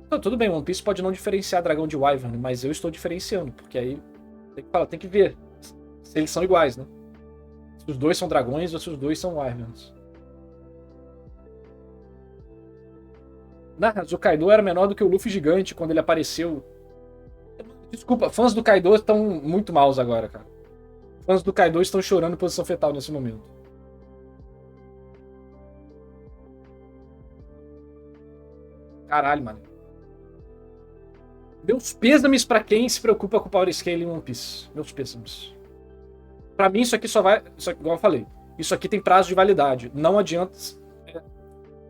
Não, tudo bem, One Piece pode não diferenciar dragão de Wyvern, mas eu estou diferenciando, porque aí tem que ver se eles são iguais, né? Se os dois são dragões ou se os dois são Wyverns. O Kaido era menor do que o Luffy gigante quando ele apareceu. Desculpa, fãs do Kaido estão muito maus agora, cara. Fãs do Kaido estão chorando em posição fetal nesse momento. Caralho, mano. Meus pêsames pra quem se preocupa com o Power Scale em One Piece. Meus pêsames. Pra mim, isso aqui só vai. Isso aqui, igual eu falei. Isso aqui tem prazo de validade. Não adianta.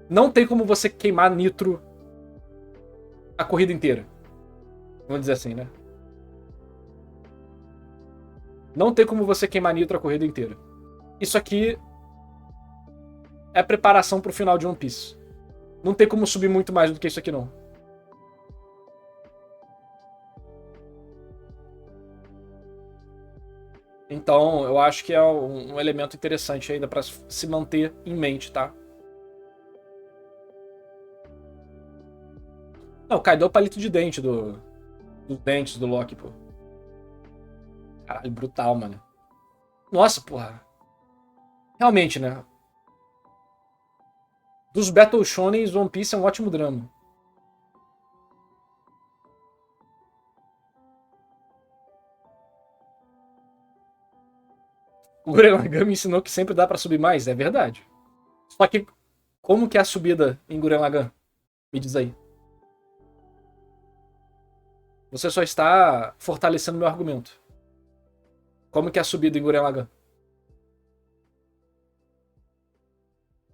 Não tem como você queimar nitro a corrida inteira. Vamos dizer assim, né? Não tem como você queimar nitro a corrida inteira. Isso aqui é preparação pro final de One Piece. Não tem como subir muito mais do que isso aqui, não. Então, eu acho que é um elemento interessante ainda pra se manter em mente, tá? Não, o Kaido é o palito de dente dos dentes do Loki, pô. Caralho, brutal, mano. Nossa, porra. Realmente, né? Dos Battle Shonens, One Piece é um ótimo drama. O Gurren Lagann me ensinou que sempre dá pra subir mais, é verdade. Só que, como que é a subida em Gurren Lagann? Me diz aí. Você só está fortalecendo meu argumento. Como que é a subida em Gurren Lagann?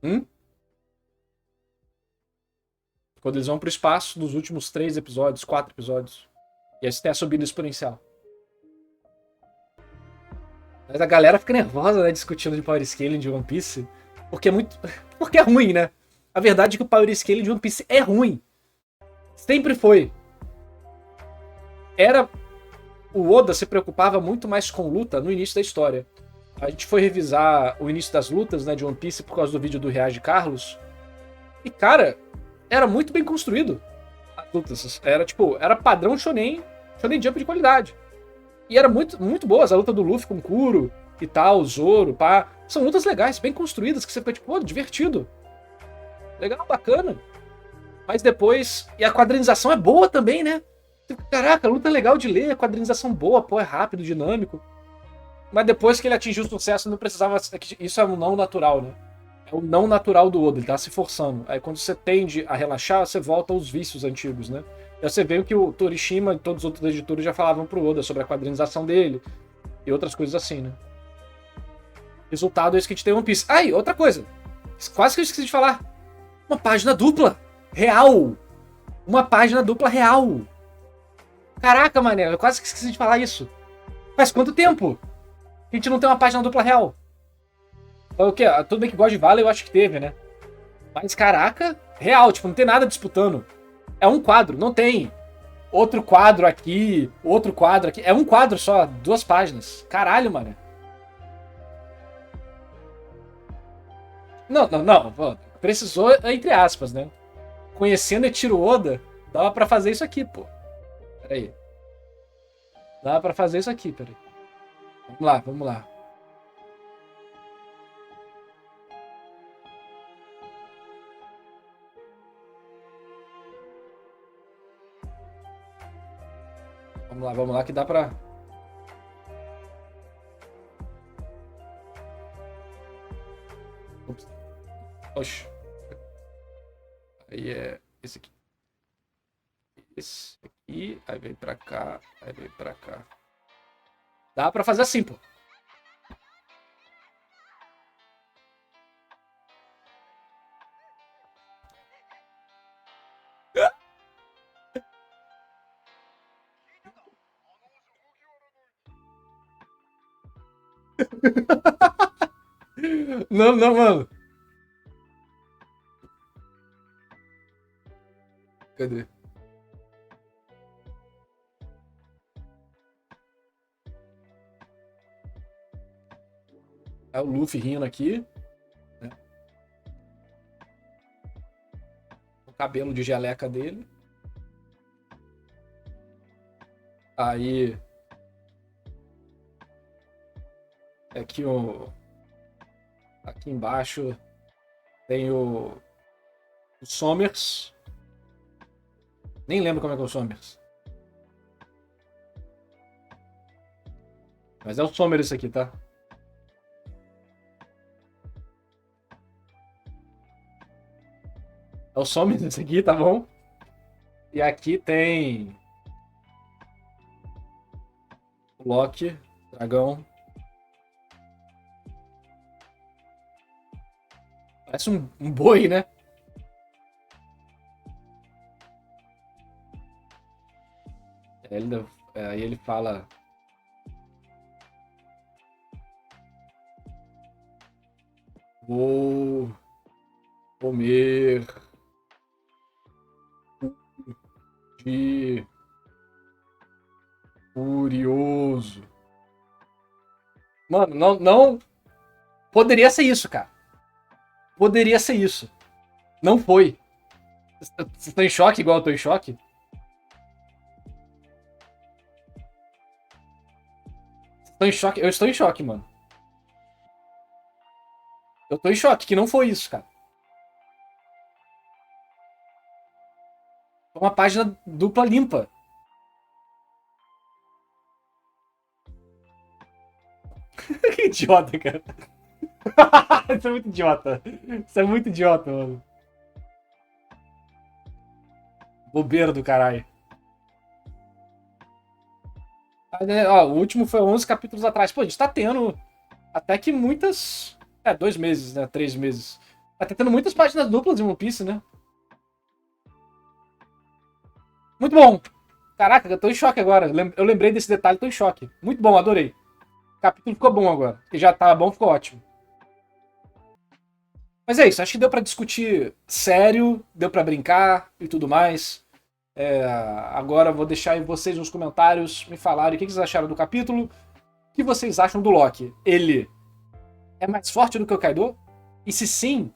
Hum? Quando eles vão pro espaço, nos últimos 3 episódios, 4 episódios. E aí você tem a subida exponencial. Mas a galera fica nervosa, né, discutindo de Power Scaling de One Piece. Porque é muito. Porque é ruim, né? A verdade é que o Power Scaling de One Piece é ruim. Sempre foi. Era. O Oda se preocupava muito mais com luta no início da história. A gente foi revisar o início das lutas, né, de One Piece por causa do vídeo do Reage Carlos. E, cara, era muito bem construído. As lutas. Era tipo, era padrão Shonen Jump de qualidade. E era muito, muito boas. A luta do Luffy com o Kuro e tal, o Zoro, pá. São lutas legais, bem construídas, que você fica tipo, pô, divertido. Legal, bacana. Mas depois. E a quadrinização é boa também, né? Caraca, luta é legal de ler, a quadrinização boa, pô, é rápido, dinâmico. Mas depois que ele atingiu o sucesso, não precisava. Isso é um não natural, né? É o não natural do Oda, ele tá se forçando. Aí quando você tende a relaxar, você volta aos vícios antigos, né? Aí você vê que o Torishima e todos os outros editores já falavam pro Oda sobre a quadrinização dele e outras coisas assim, né? Resultado é isso que a gente tem One Piece. Ah, e outra coisa. Quase que eu esqueci de falar. Uma página dupla. Real. Uma página dupla real. Caraca, mané, eu quase que esqueci de falar isso. Faz quanto tempo que a gente não tem uma página dupla real? O quê? Tudo bem que God Valley eu acho que teve, né? Mas caraca, real, tipo, não tem nada disputando. É um quadro, não tem outro quadro aqui, outro quadro aqui. É um quadro só, 2 páginas. Caralho, mano. Não. Pô, precisou, entre aspas, né? Conhecendo Eiichiro Oda, dava pra fazer isso aqui, pô. Pera aí. Dava pra fazer isso aqui, pera aí. Vamos lá. Vamos lá que dá pra... Ups. Oxi. Aí é esse aqui. Esse aqui, aí vem pra cá, aí vem pra cá. Dá pra fazer assim, pô. Não, mano. Cadê? É o Luffy rindo aqui. Né? O cabelo de geleca dele. Aí. Aqui o. Aqui embaixo tem o Somers. Nem lembro como é que é o Somers. Mas é o Somers esse aqui, tá? É o Somers esse aqui, tá bom? E aqui tem Loki, dragão. Parece um boi, né? Aí ele fala... Vou comer de furioso. Mano, não... Poderia ser isso, cara. Poderia ser isso. Não foi. Você tá em choque igual eu tô em choque? Tô em choque? Eu estou em choque, mano. Eu tô em choque que não foi isso, cara. Foi uma página dupla limpa. Que idiota, cara. Isso é muito idiota. Isso é muito idiota, mano. Bobeira do caralho. Ó, o último foi 11 capítulos atrás. Pô, a gente tá tendo até que muitas... 2 meses, né? 3 meses. Tá tendo muitas páginas duplas em One Piece, né? Muito bom. Caraca, eu tô em choque agora. Eu lembrei desse detalhe, tô em choque. Muito bom, adorei. O capítulo ficou bom agora. Que já tava bom, ficou ótimo. Mas é isso, acho que deu pra discutir sério, deu pra brincar e tudo mais. Agora eu vou deixar aí vocês nos comentários me falarem o que vocês acharam do capítulo. O que vocês acham do Loki? Ele é mais forte do que o Kaido? E se sim,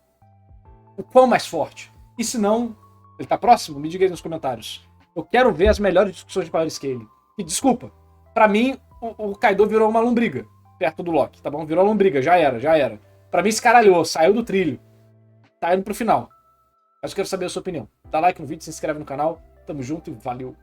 o quão mais forte? E se não, ele tá próximo? Me diga aí nos comentários. Eu quero ver as melhores discussões de Power Scaling. E desculpa, pra mim o Kaido virou uma lombriga perto do Loki, tá bom? Virou lombriga, já era. Pra mim escaralhou, saiu do trilho. Tá indo pro final. Mas eu quero saber a sua opinião. Dá like no vídeo, se inscreve no canal. Tamo junto e valeu!